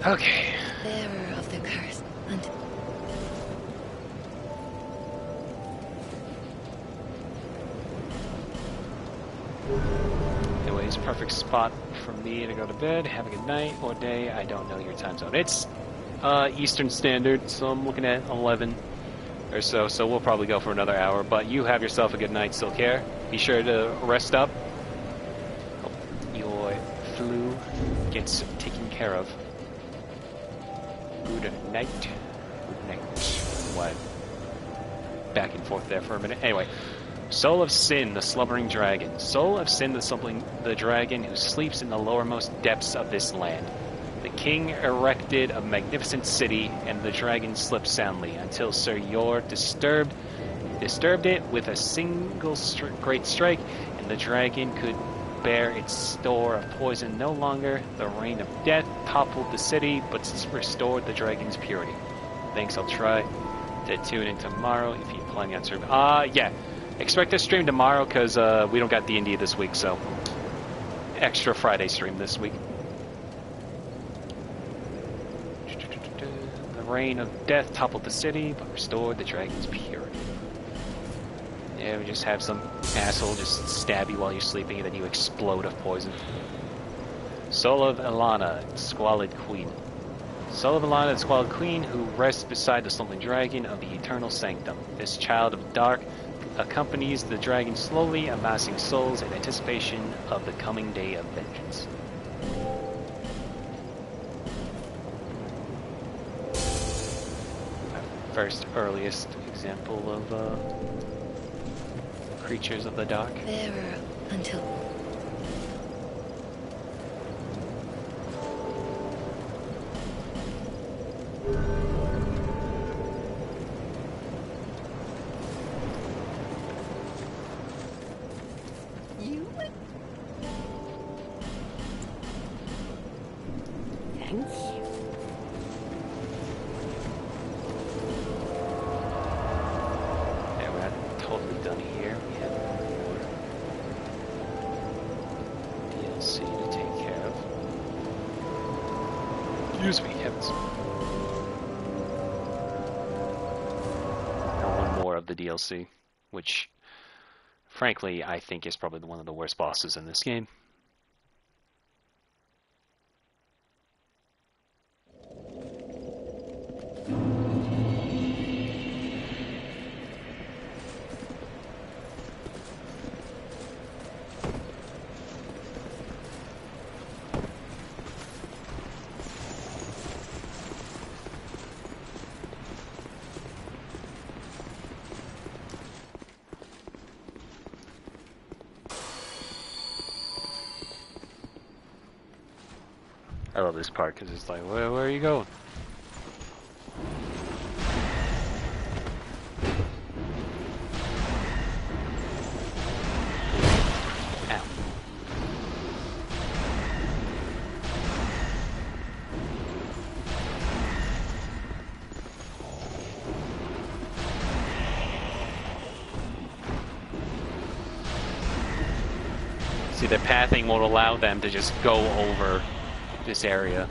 Okay. Bearer of the curse, and perfect spot for me to go to bed. Have a good night or day. I don't know your time zone. It's Eastern Standard, so I'm looking at 11 or so. So we'll probably go for another hour. But you have yourself a good night. Still care. Be sure to rest up. Hope your flu gets taken care of. Good night. Good night. What? Back and forth there for a minute. Anyway. Soul of Sin, the slumbering dragon. Soul of Sin, the dragon who sleeps in the lowermost depths of this land. The king erected a magnificent city, and the dragon slept soundly until Sir Yor disturbed it with a single great strike, and the dragon could bear its store of poison no longer. The reign of death toppled the city, but restored the dragon's purity. Thanks, I'll try to tune in tomorrow if you're planning on streaming. Yeah. Expect a stream tomorrow, because we don't got D&D this week, so extra Friday stream this week. The reign of death toppled the city, but restored the dragon's purity. Yeah, we just have some asshole just stab you while you're sleeping, and then you explode of poison. Soul of Ilana, Squalid Queen. Soul of Ilana, the Squalid Queen, who rests beside the slumbering dragon of the eternal sanctum. This child of dark accompanies the dragon slowly, amassing souls in anticipation of the coming day of vengeance. First earliest example of creatures of the dark. Bearer until... DLC, which frankly I think is probably one of the worst bosses in this game. I love this part because it's like, where are you going? Ow. See, the pathing won't allow them to just go over this area.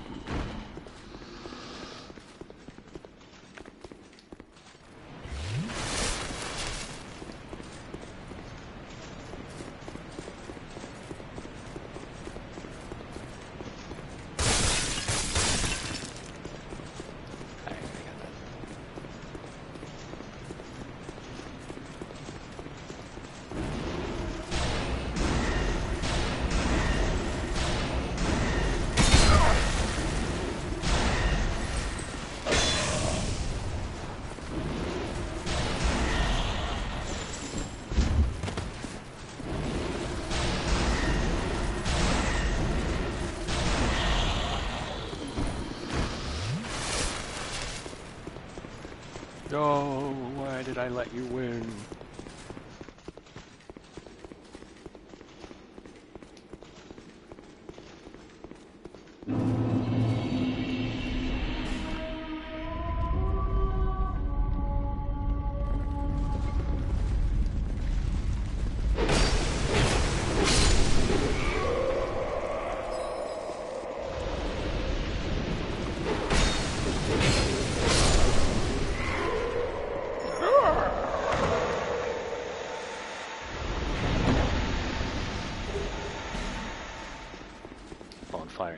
Oh, why did I let you win?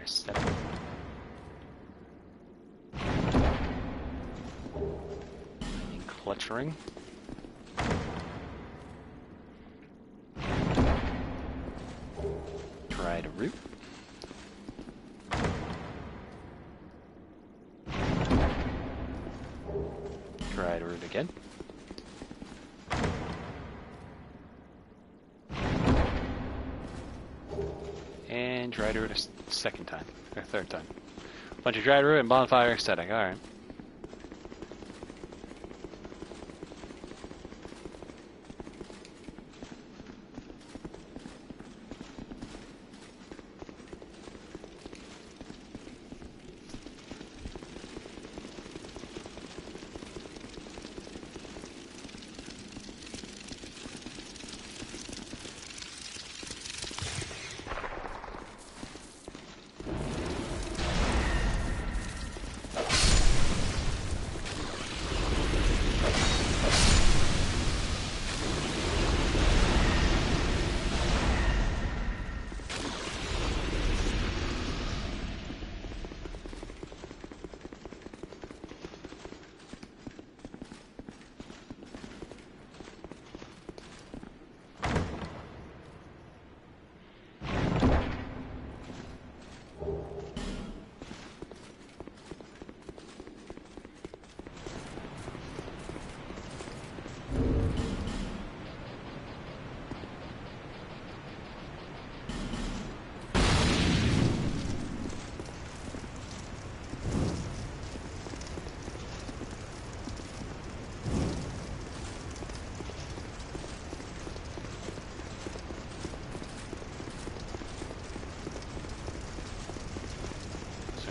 setup. Cluttering. Try to root. Try to root again. And try to root a second time, or third time. Bunch of dry root and bonfire setting, alright.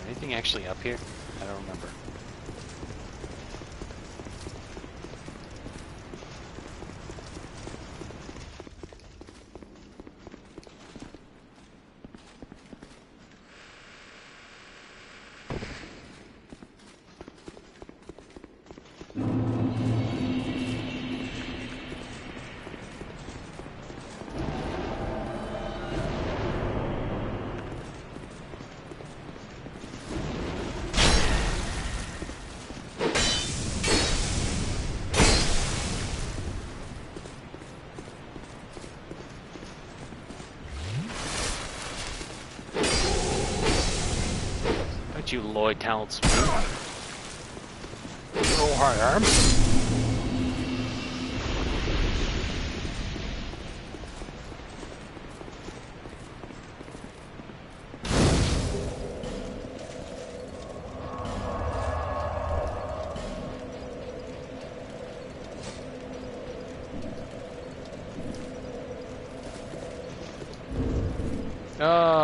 Anything actually up here? I don't remember. You Lloyd talents. Oh, hi, arm. Oh.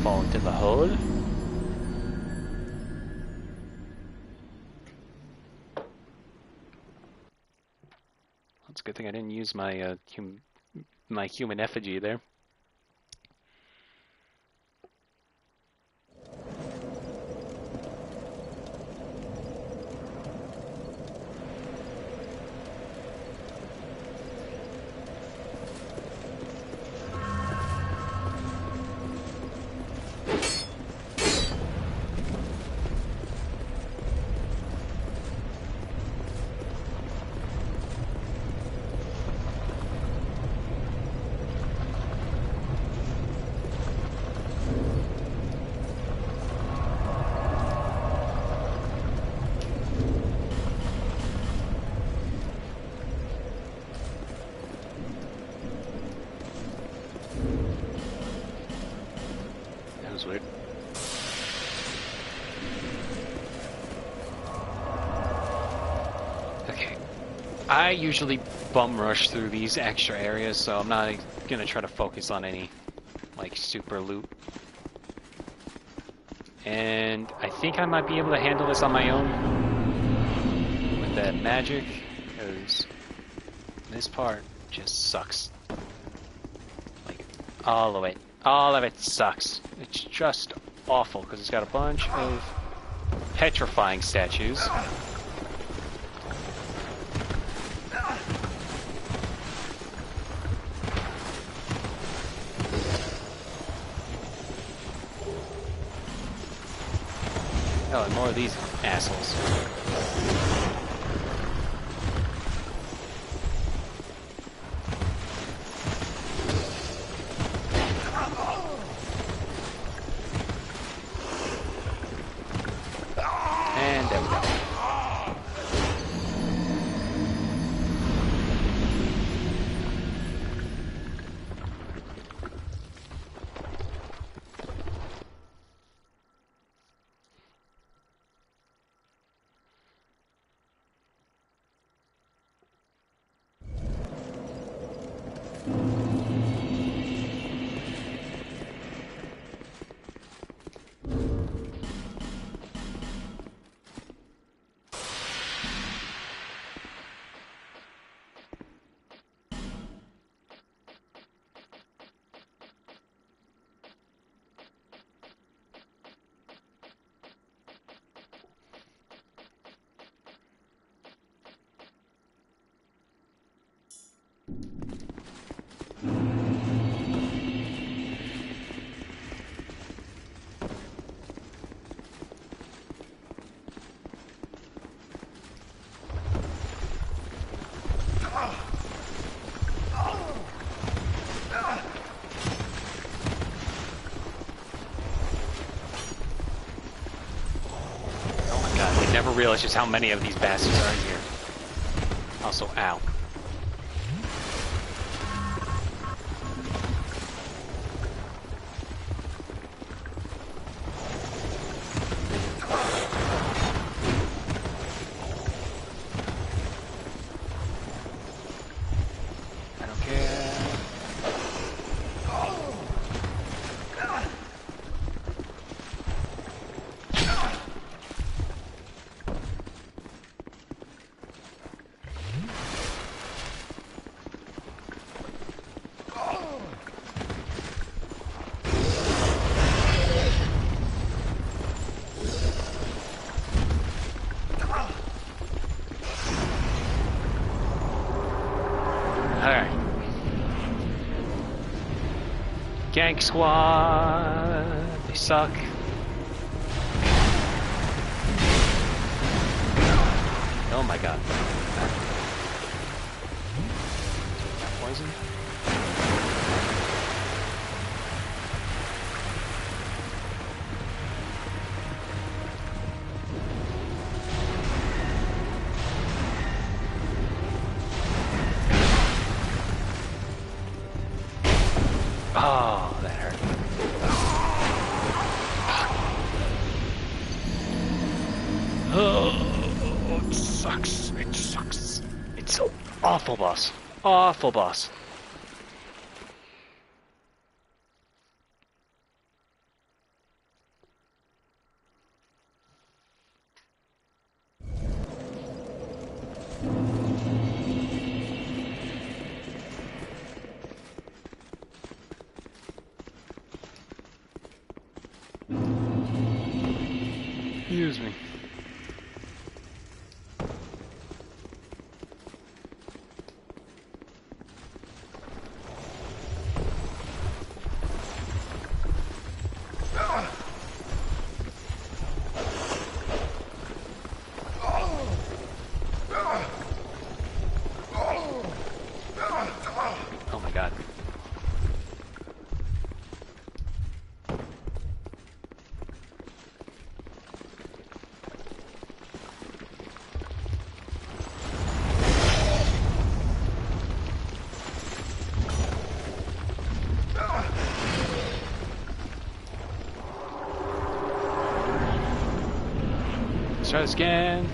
Fall into the hole. That's a good thing I didn't use my my human effigy there. Weird. Okay. I usually bum rush through these extra areas, so I'm not gonna try to focus on any, like, super loot. And I think I might be able to handle this on my own with that magic, because this part just sucks. Like, all of it. All of it sucks. It's just awful because it's got a bunch of petrifying statues. Oh, and more of these assholes. And there we go. Never realized just how many of these bastards are in here. Also, ow. I don't care. Alright. Gank squad. They suck. Oh my god. Poison? Oh, that hurt. Oh, it sucks. It sucks. It's so awful, boss. Awful, boss. Excuse me. Oh my god. Let's try this again.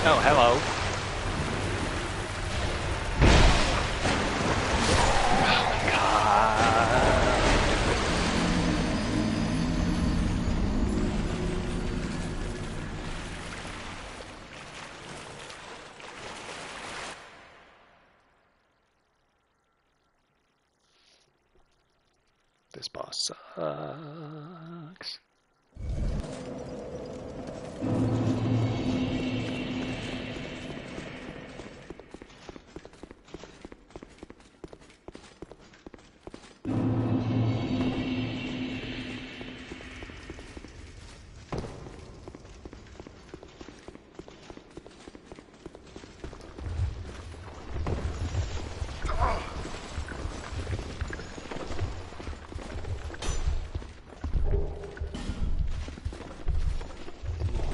Oh, hello. Oh, God. This boss sucks.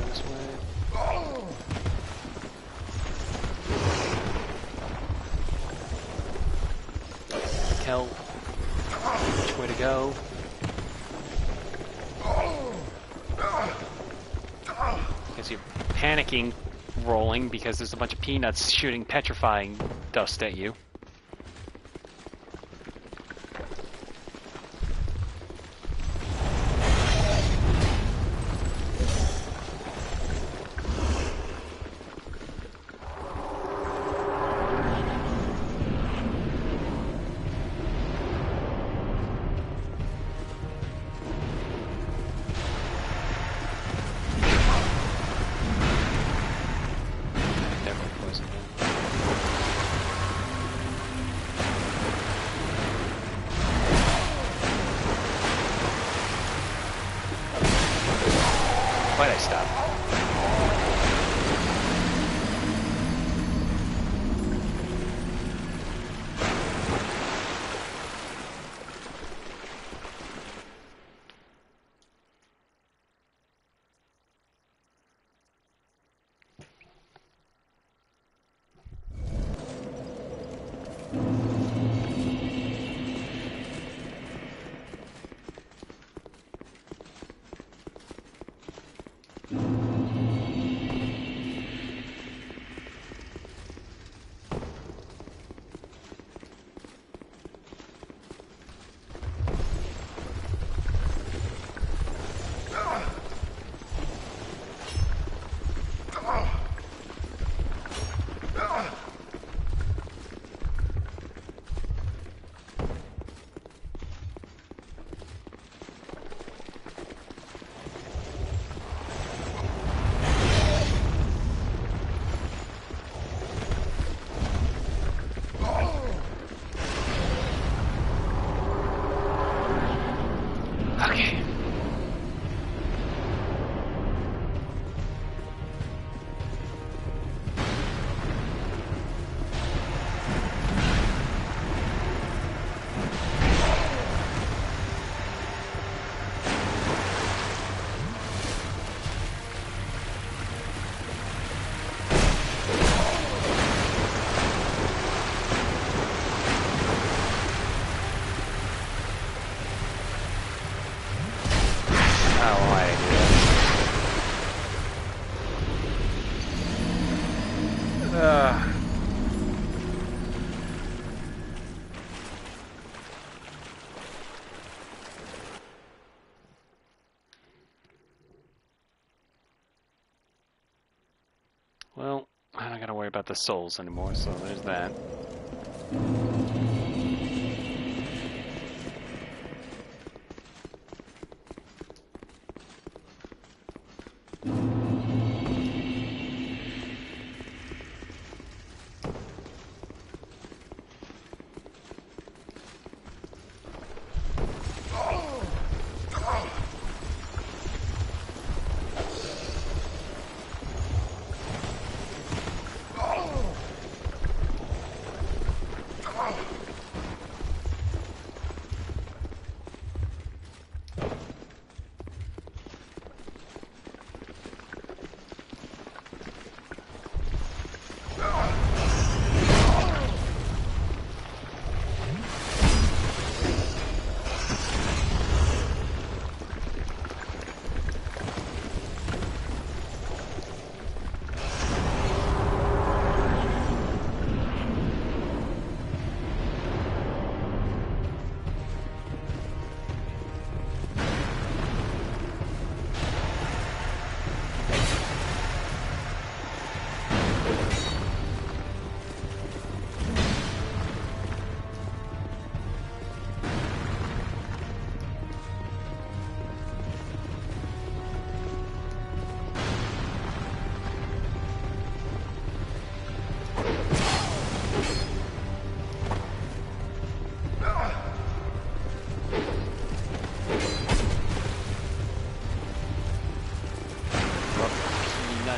This way. Kel, which way to go? Guess you're panicking, rolling because there's a bunch of peanuts shooting petrifying dust at you. Why'd I stop? Okay. Well, I don't gotta worry about the souls anymore, so there's that.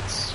nuts.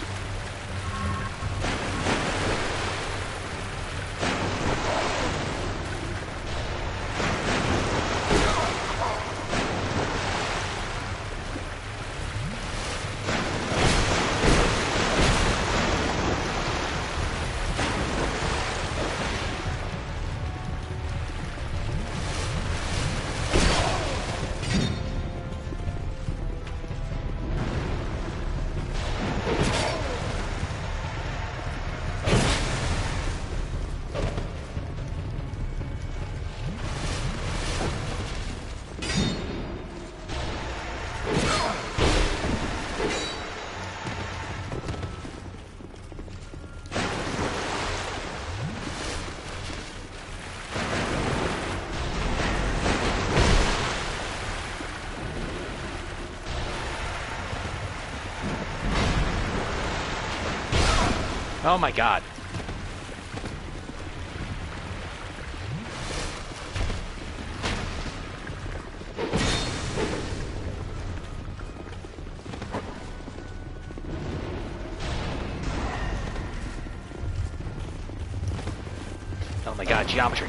Oh my god. Oh my god, geometry.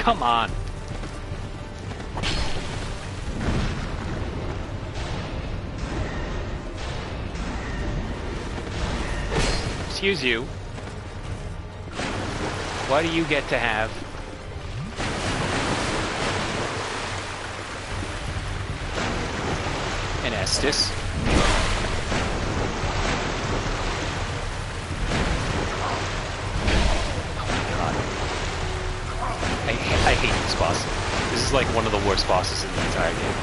Come on. Excuse you. Why do you get to have an Estes? I hate this boss. This is like one of the worst bosses in the entire game.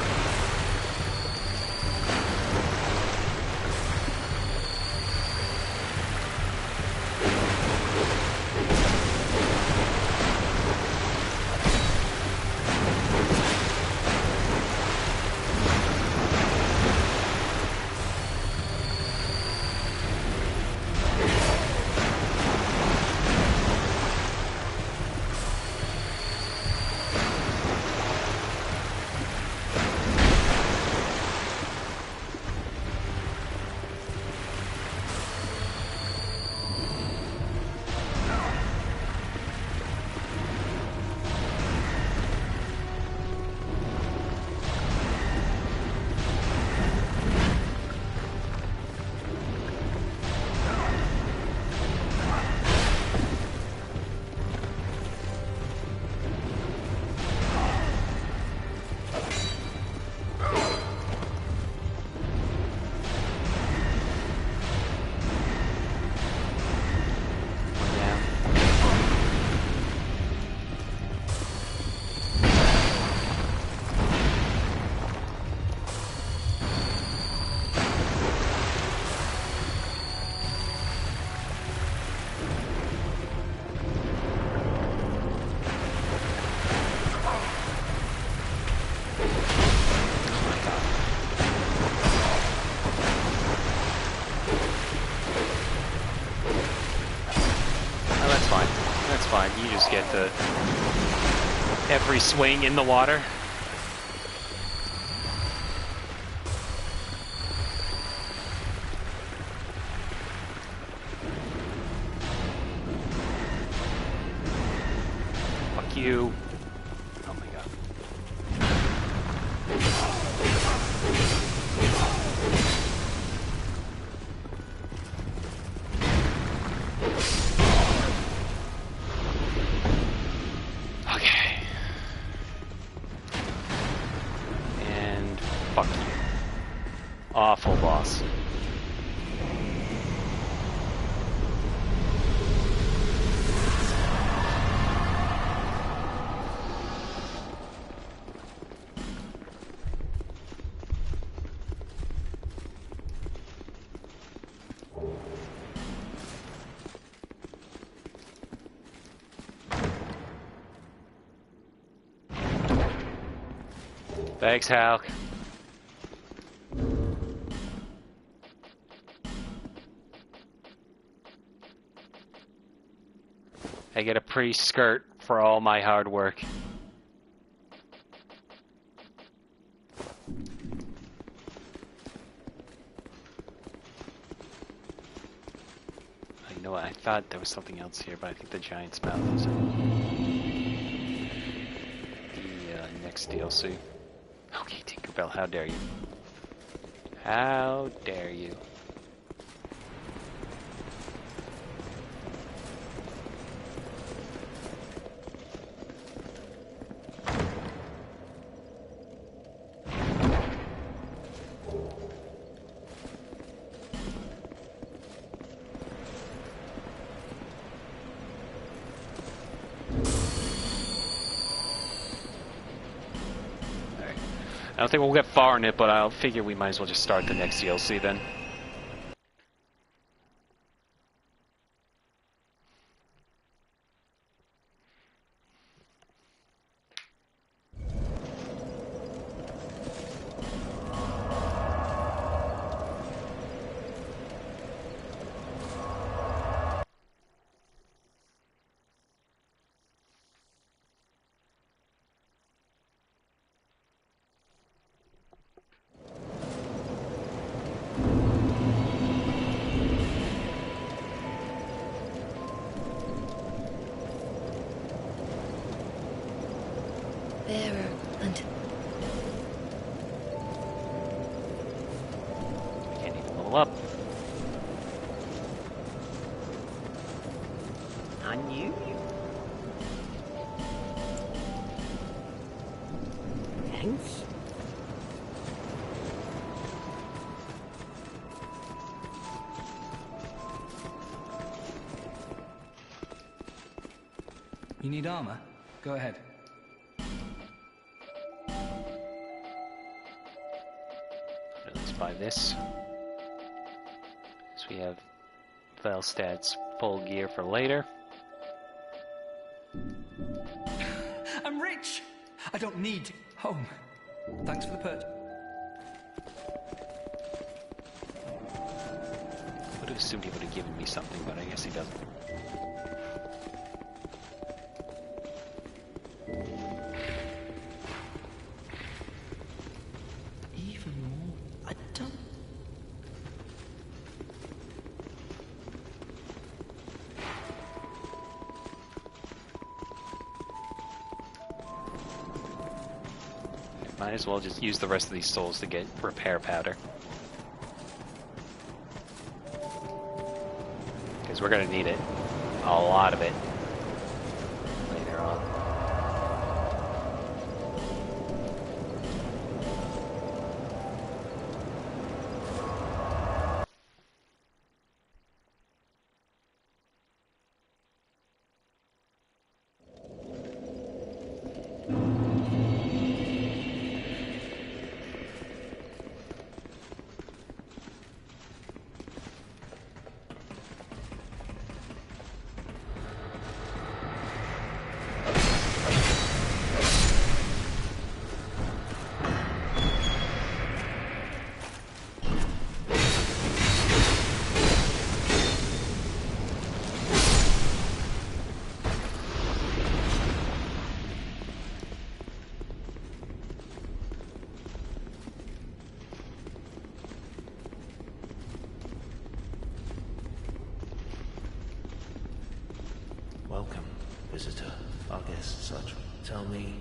You just get the every swing in the water. Fuck you. Oh my god. Fuck you. Awful boss. Thanks, Hal. I get a pretty skirt for all my hard work. You know what? I thought there was something else here, but I think the Giant's Mouth is the next DLC. Okay, Tinkerbell, how dare you? How dare you? I don't think we'll get far in it, but I'll figure we might as well just start the next DLC then. Bearer unto... I can't even level up. On you? Thanks. You need armor? Go ahead. Let's buy this. So we have Velstad's full gear for later. I'm rich! I don't need home. Thanks for the purchase. I would have assumed he would have given me something, but I guess he doesn't. Even more. I don't. Might as well just use the rest of these souls to get repair powder. Because we're going to need it. A lot of it. Later on. Welcome, visitor. Our guest, such. Tell me.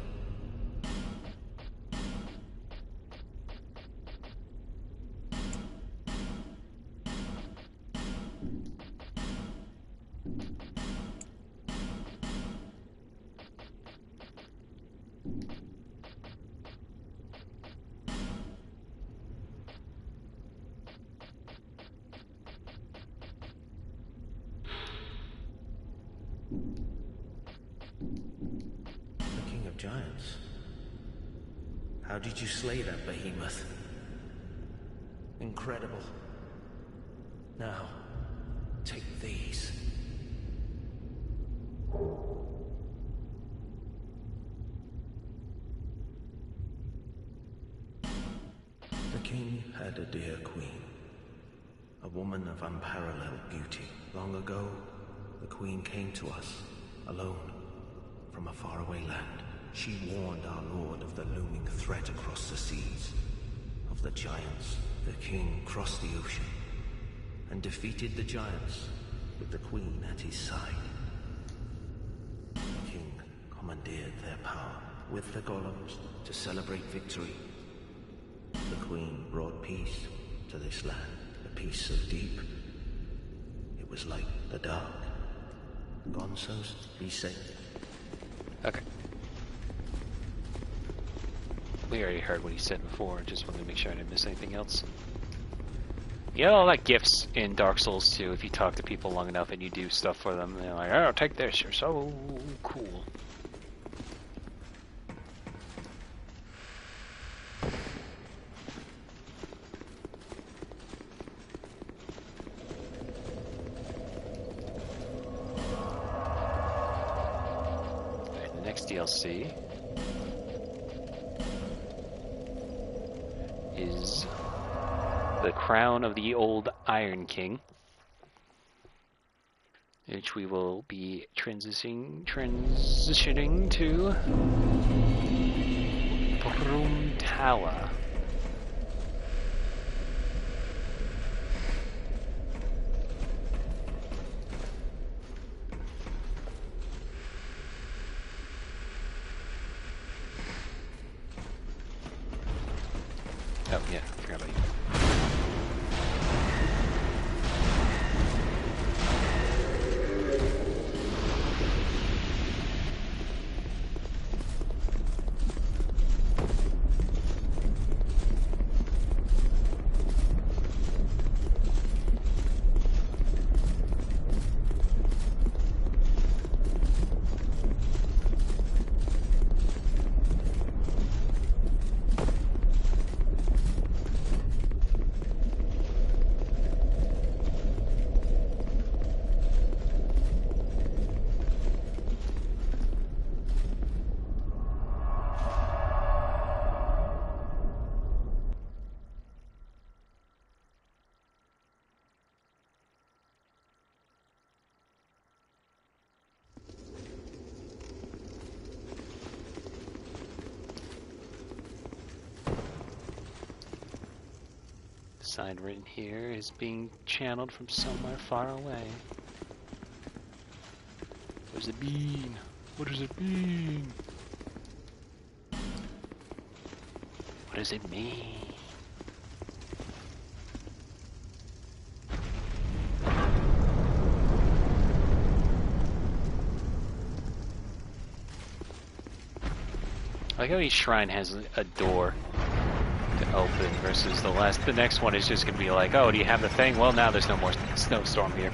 The King of Giants. How did you slay that behemoth? Incredible. Now, take these. king had a dear queen, a woman of unparalleled beauty. Long ago, the queen came to us, alone, from a faraway land. She warned our lord of the looming threat across the seas, of the giants. The king crossed the ocean and defeated the giants with the queen at his side. The king commandeered their power with the golems to celebrate victory. The queen brought peace to this land, a peace so deep it was like the dark. Gonzos, be safe. Okay. We already heard what he said before, just wanted to make sure I didn't miss anything else. You know, like gifts in Dark Souls 2, if you talk to people long enough and you do stuff for them, they're like, oh, take this, you're so cool. Alright, the next DLC is the Crown of the Old Iron King, which we will be transitioning to Brumtala. Oh yeah, I forgot about you. Sign written here is being channeled from somewhere far away. What does it mean? What does it mean? What does it mean? I like how each shrine has a door to open versus the next one is just gonna be like, oh, do you have the thing? Well, now there's no more snowstorm here.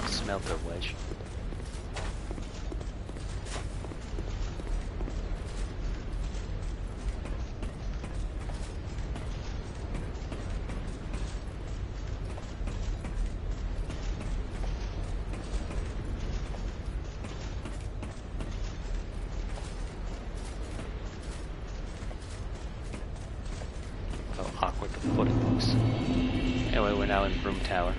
Smelter wedge. Oh, awkward to put it looks. Anyway, we're now in Broom Tower.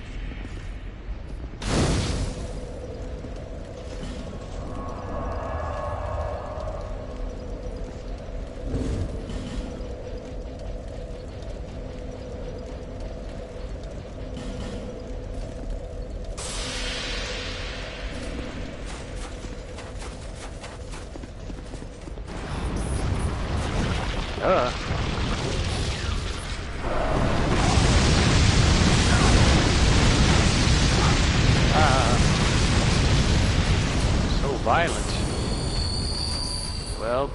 So violent. Well,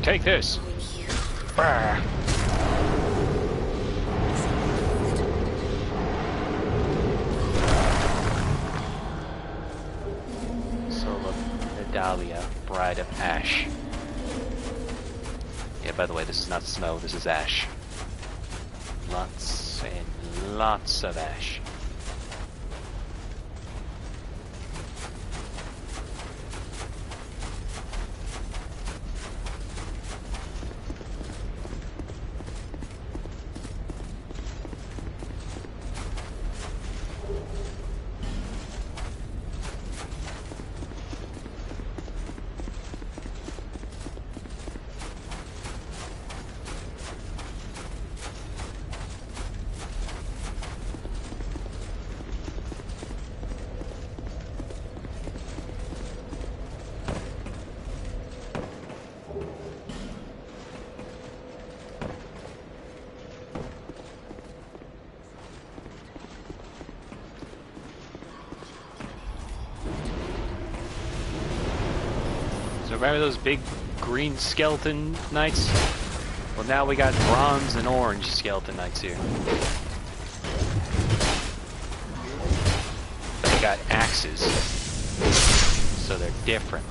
take this. Brr. Dahlia, bride of ash. Yeah, by the way, this is not snow, this is ash. Lots and lots of ash. Remember those big green skeleton knights? Well, now we got bronze and orange skeleton knights here. But they got axes, so they're different.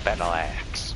Battle axe.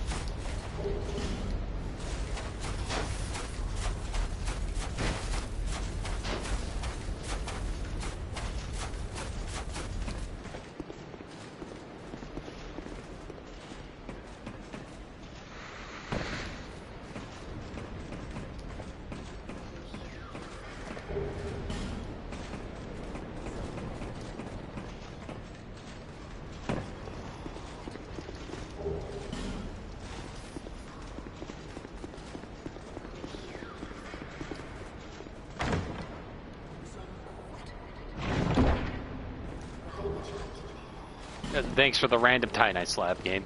Thanks for the random tie-night slab game.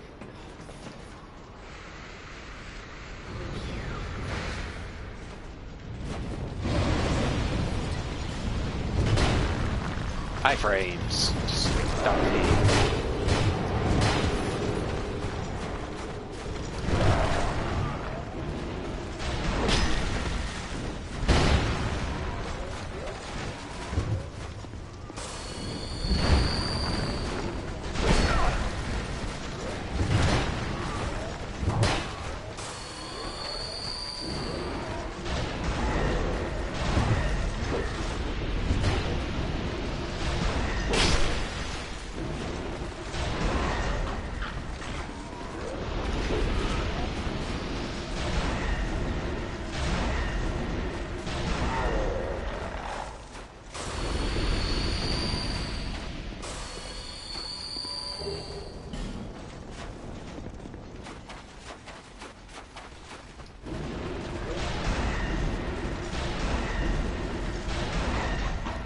Iframes. Just stop me.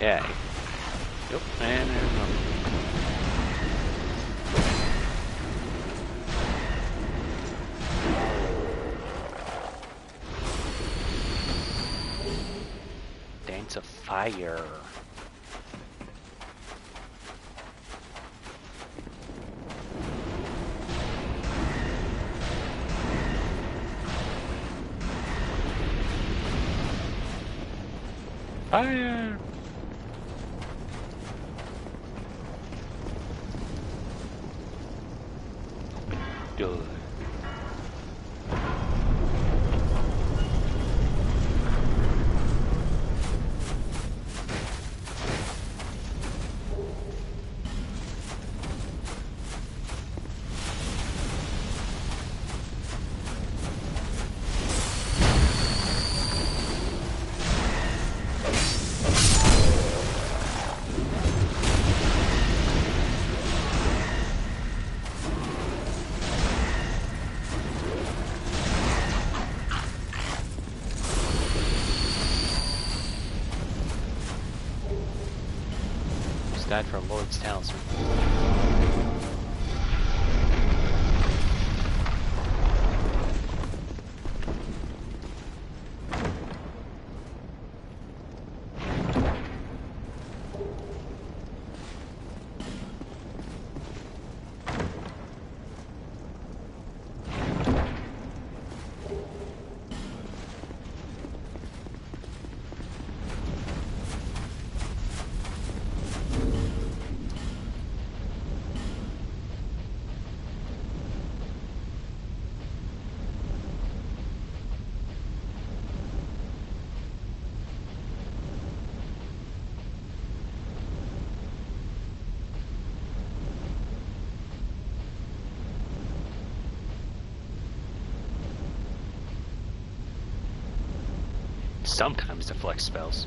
Yeah. Yep, and there's one. Dance of fire. Fire! Good. died for a Lord's Talisman. Sometimes deflect spells.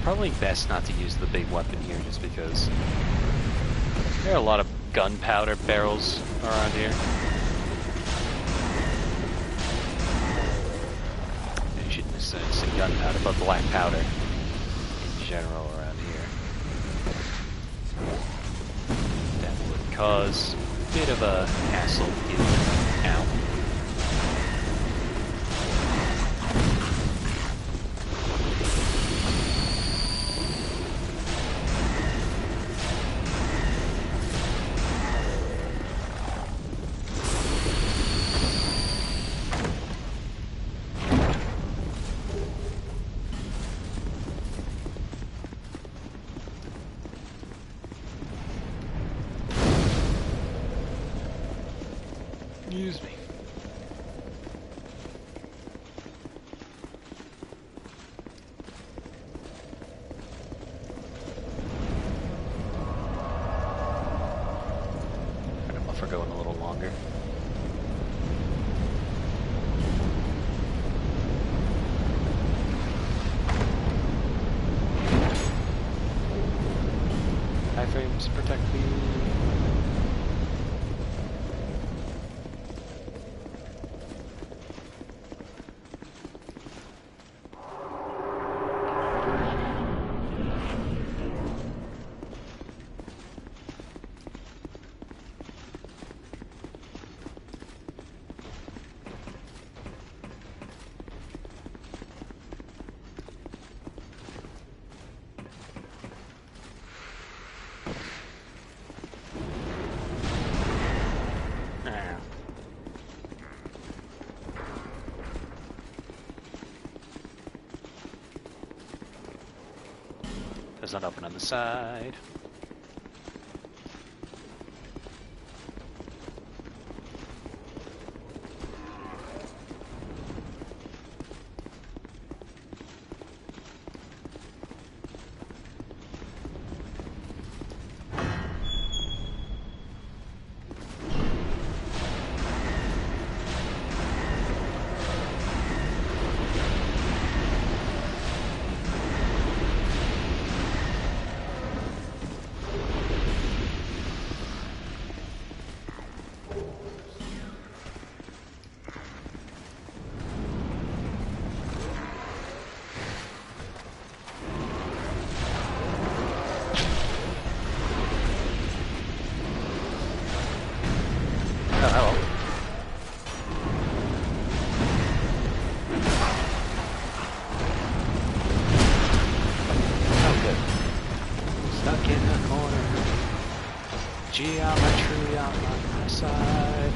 Probably best not to use the big weapon here, just because there are a lot of gunpowder barrels around here. I shouldn't necessarily say gunpowder, but black powder in general around here. That would cause a bit of a hassle getting out. Excuse me. I don't know if we're going a little longer. Iframes protect me. Does not open on the side. side.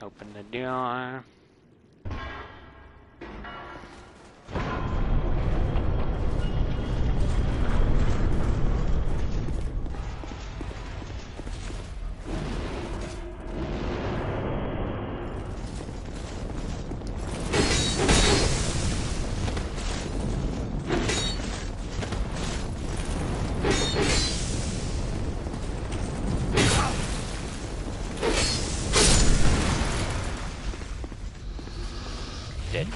Open the door. Dead.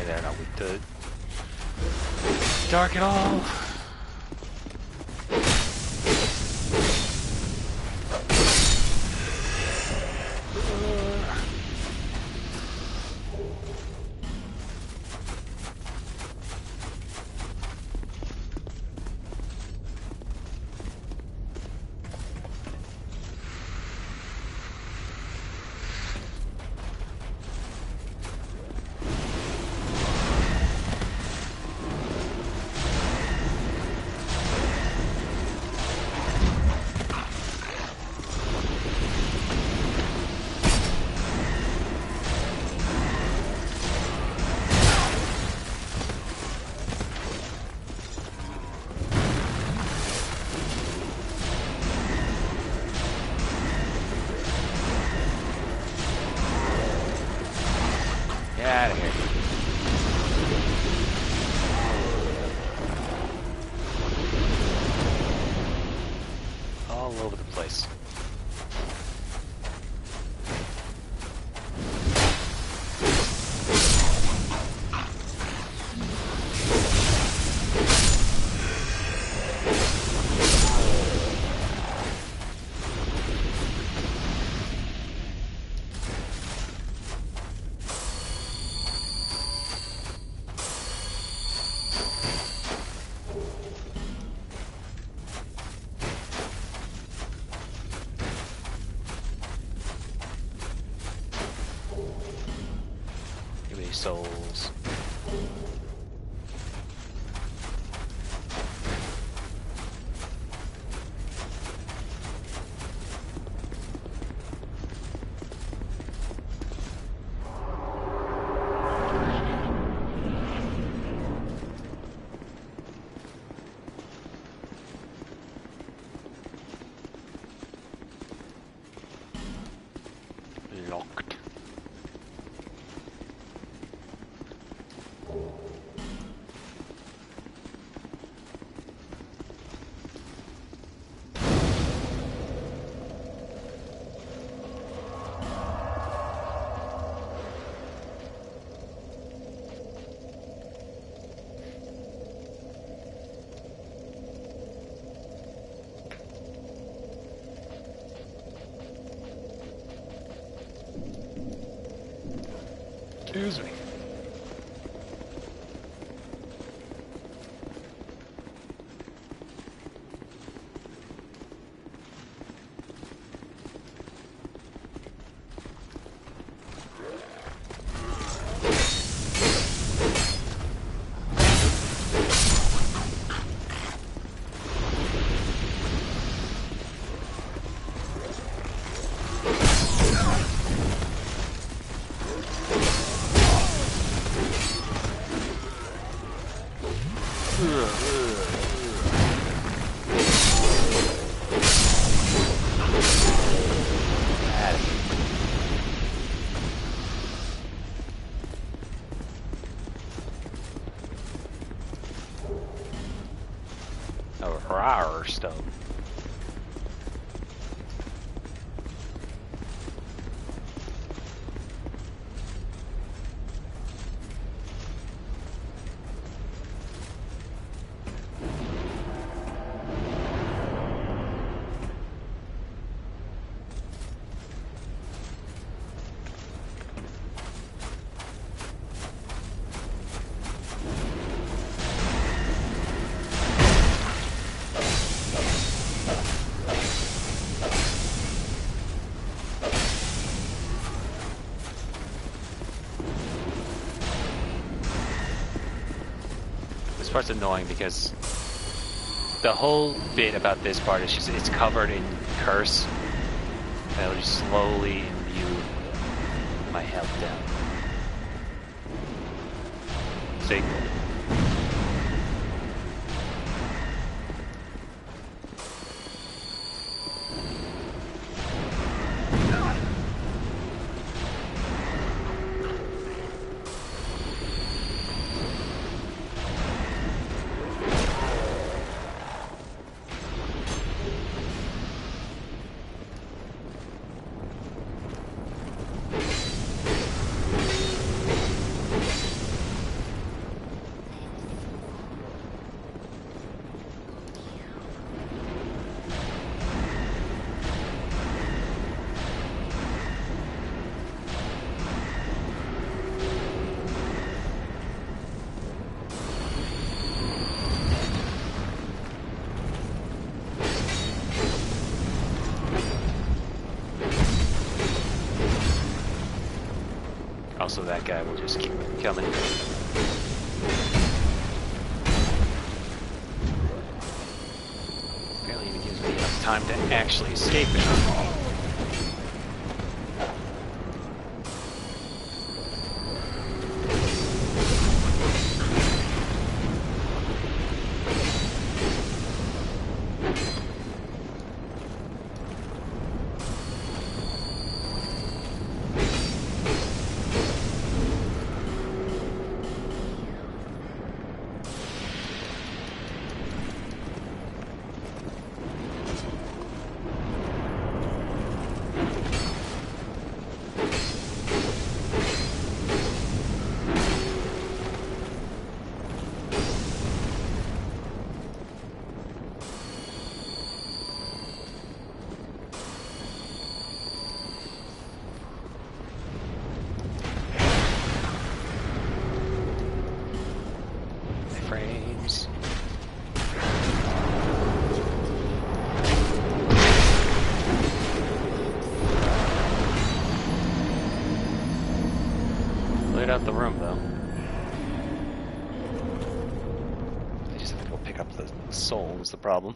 They're not weak to dark at all. Get out of here. All over the place. Souls. Locked. Excuse me. Oh, rawr stuff. This part's annoying because the whole bit about this part is just it's covered in curse. And it'll just slowly imbue my health down. See? Also, that guy will just keep coming. Barely even gives me enough time to actually escape it. Frames. Cleared out the room, though. I just have to go pick up the soul is the problem.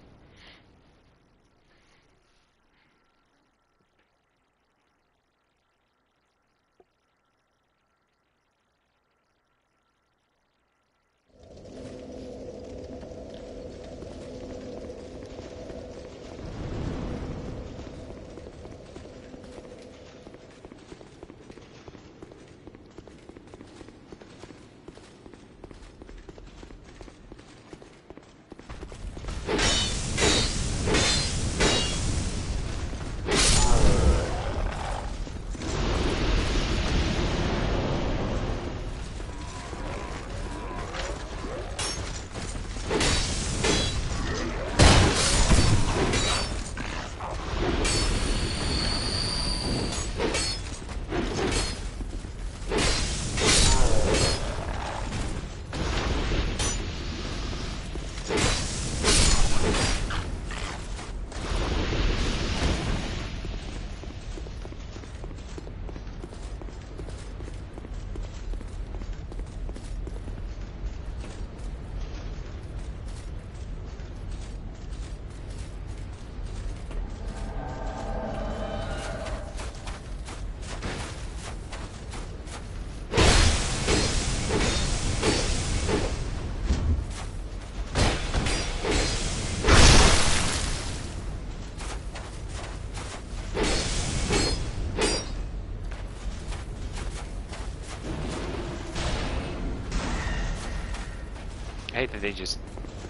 hate that they just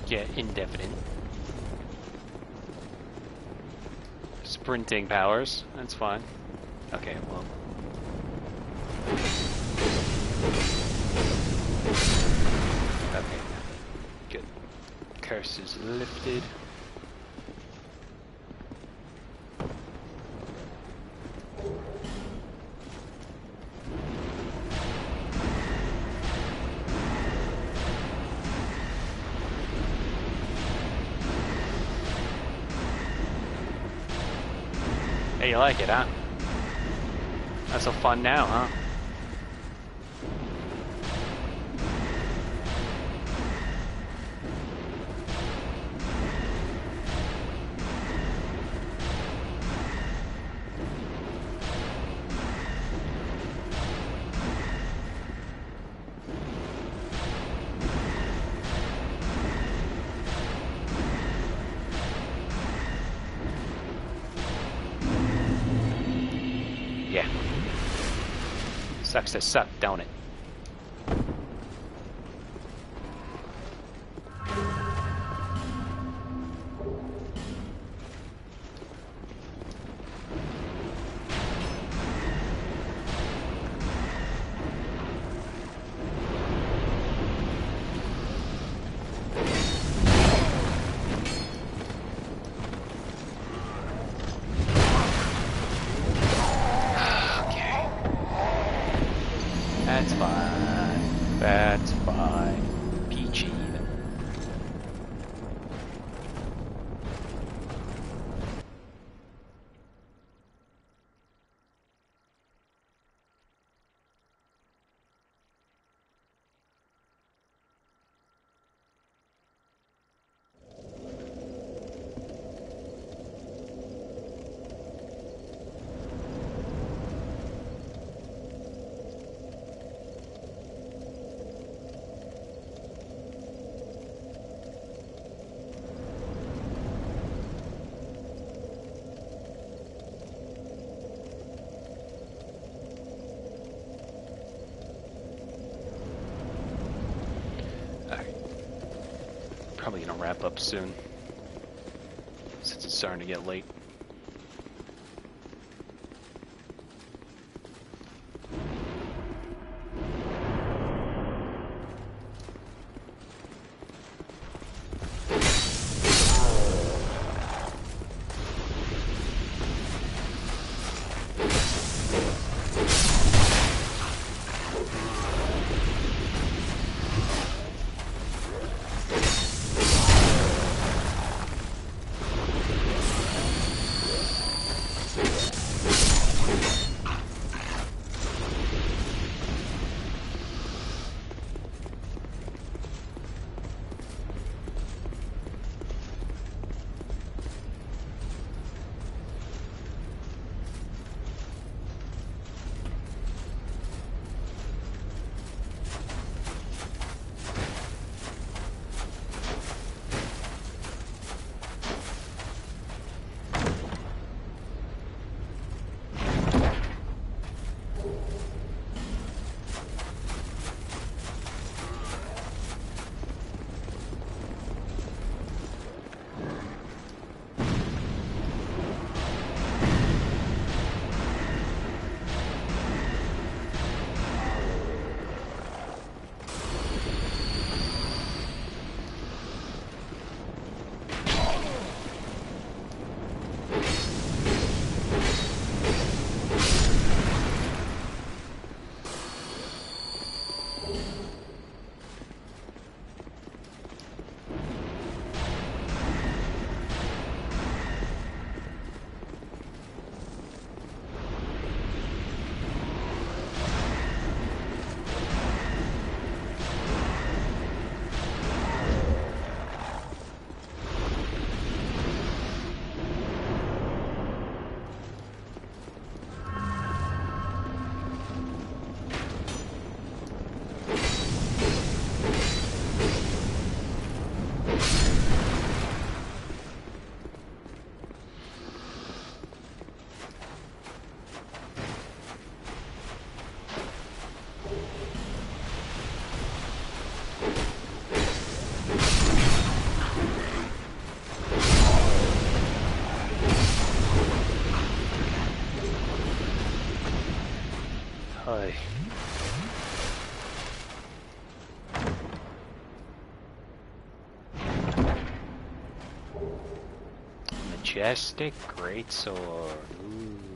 get indefinite. Sprinting powers, that's fine. Okay, well. Okay, good. Curse is lifted. Hey, you like it, huh? That's so fun now, huh? Yeah. Sucks to suck, don't it? That's fine. That's fine. Peachy. Probably gonna wrap up soon, since it's starting to get late. Aye. Majestic greatsword. Ooh.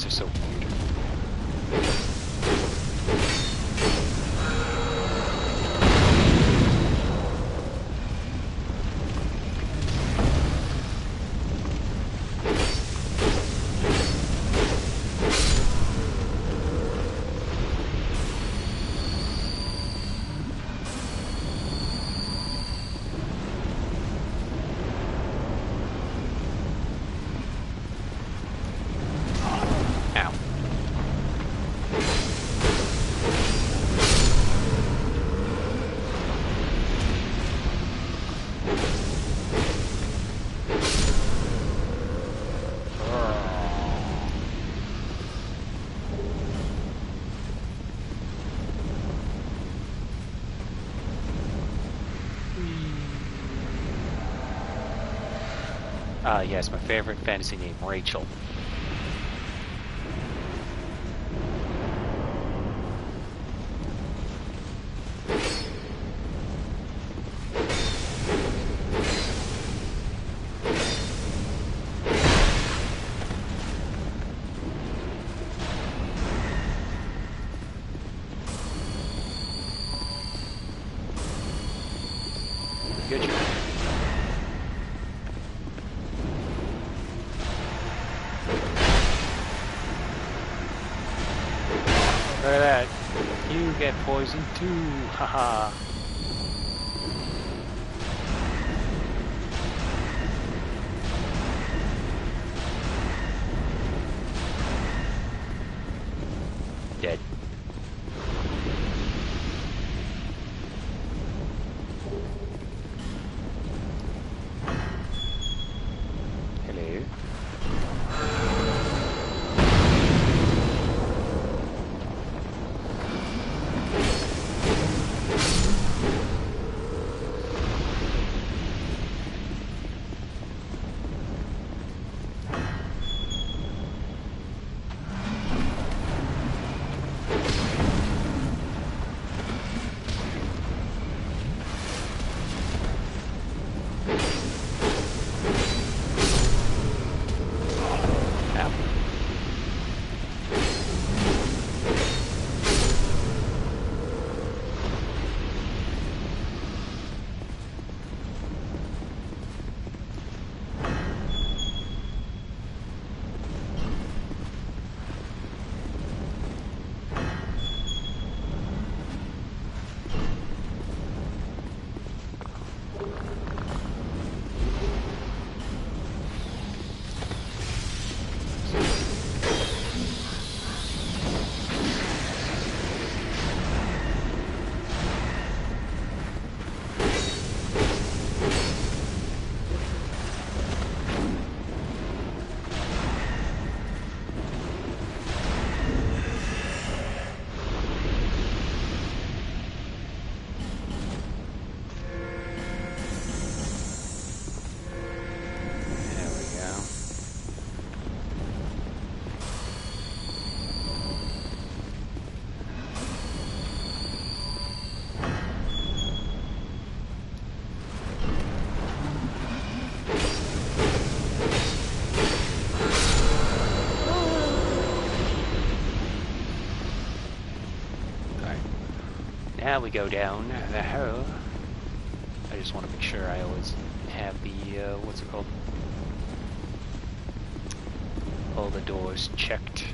just so weird. Ow. Yes, my favorite fantasy name, Rachel. Good job. Look at that. You get poisoned too. Haha. Dead. Hello. Ow. There we go. Alright. Now we go down the hole. I just want to make sure I always have the, what's it called? All the doors checked.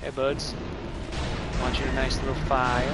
Hey buds, want you a nice little fire?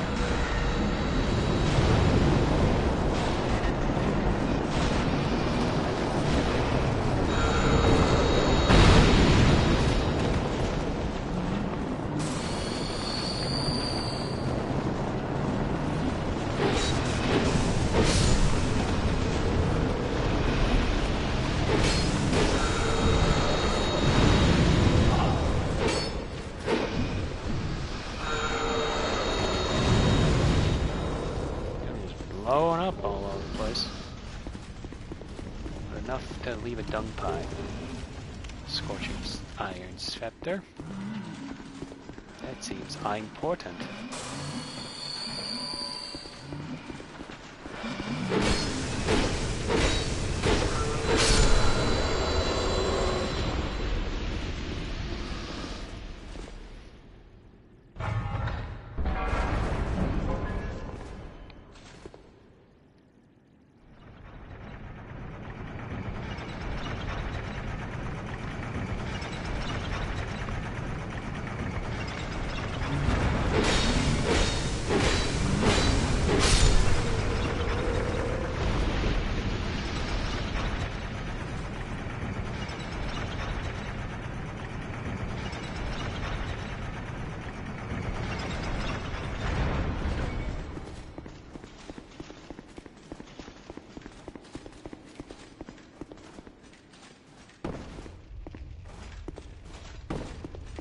leave a dung pile. Scorching iron scepter. That seems important.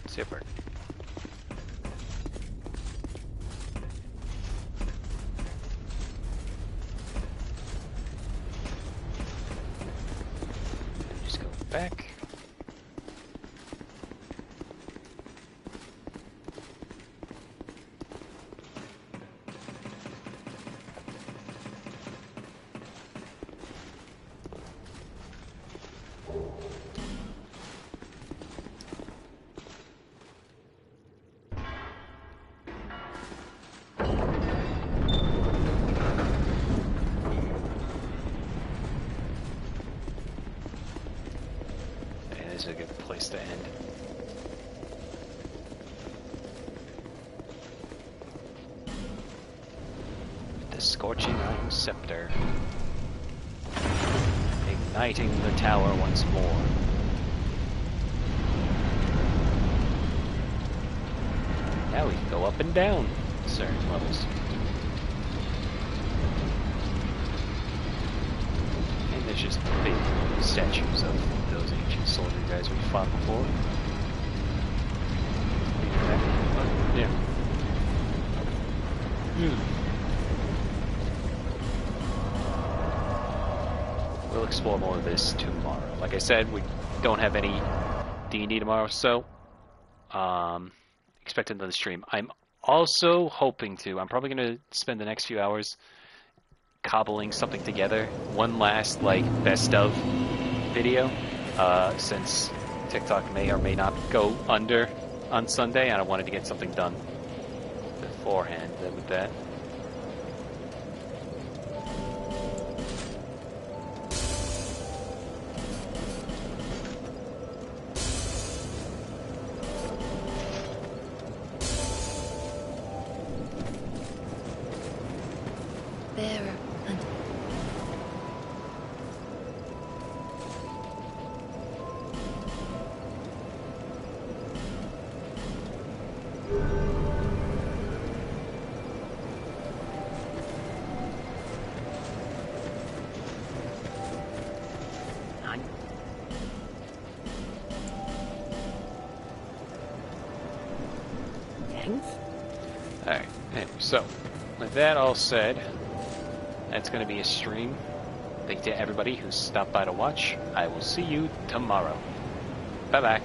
Super. Just go back. This is a good place to end. The Scorching Iron Scepter. Igniting the tower once more. Now we can go up and down certain levels. And there's just big statues of those ancient soldier guys we fought before. Yeah. We'll explore more of this tomorrow. Like I said, we don't have any D&D tomorrow, so expect another stream. I'm also hoping to. I'm probably going to spend the next few hours cobbling something together. One last, like, best of video, since TikTok may or may not go under on Sunday, and I wanted to get something done beforehand with that. Bearer and Alright, anyway, so with that all said, that's going to be a stream. Thank you to everybody who stopped by to watch. I will see you tomorrow. Bye-bye.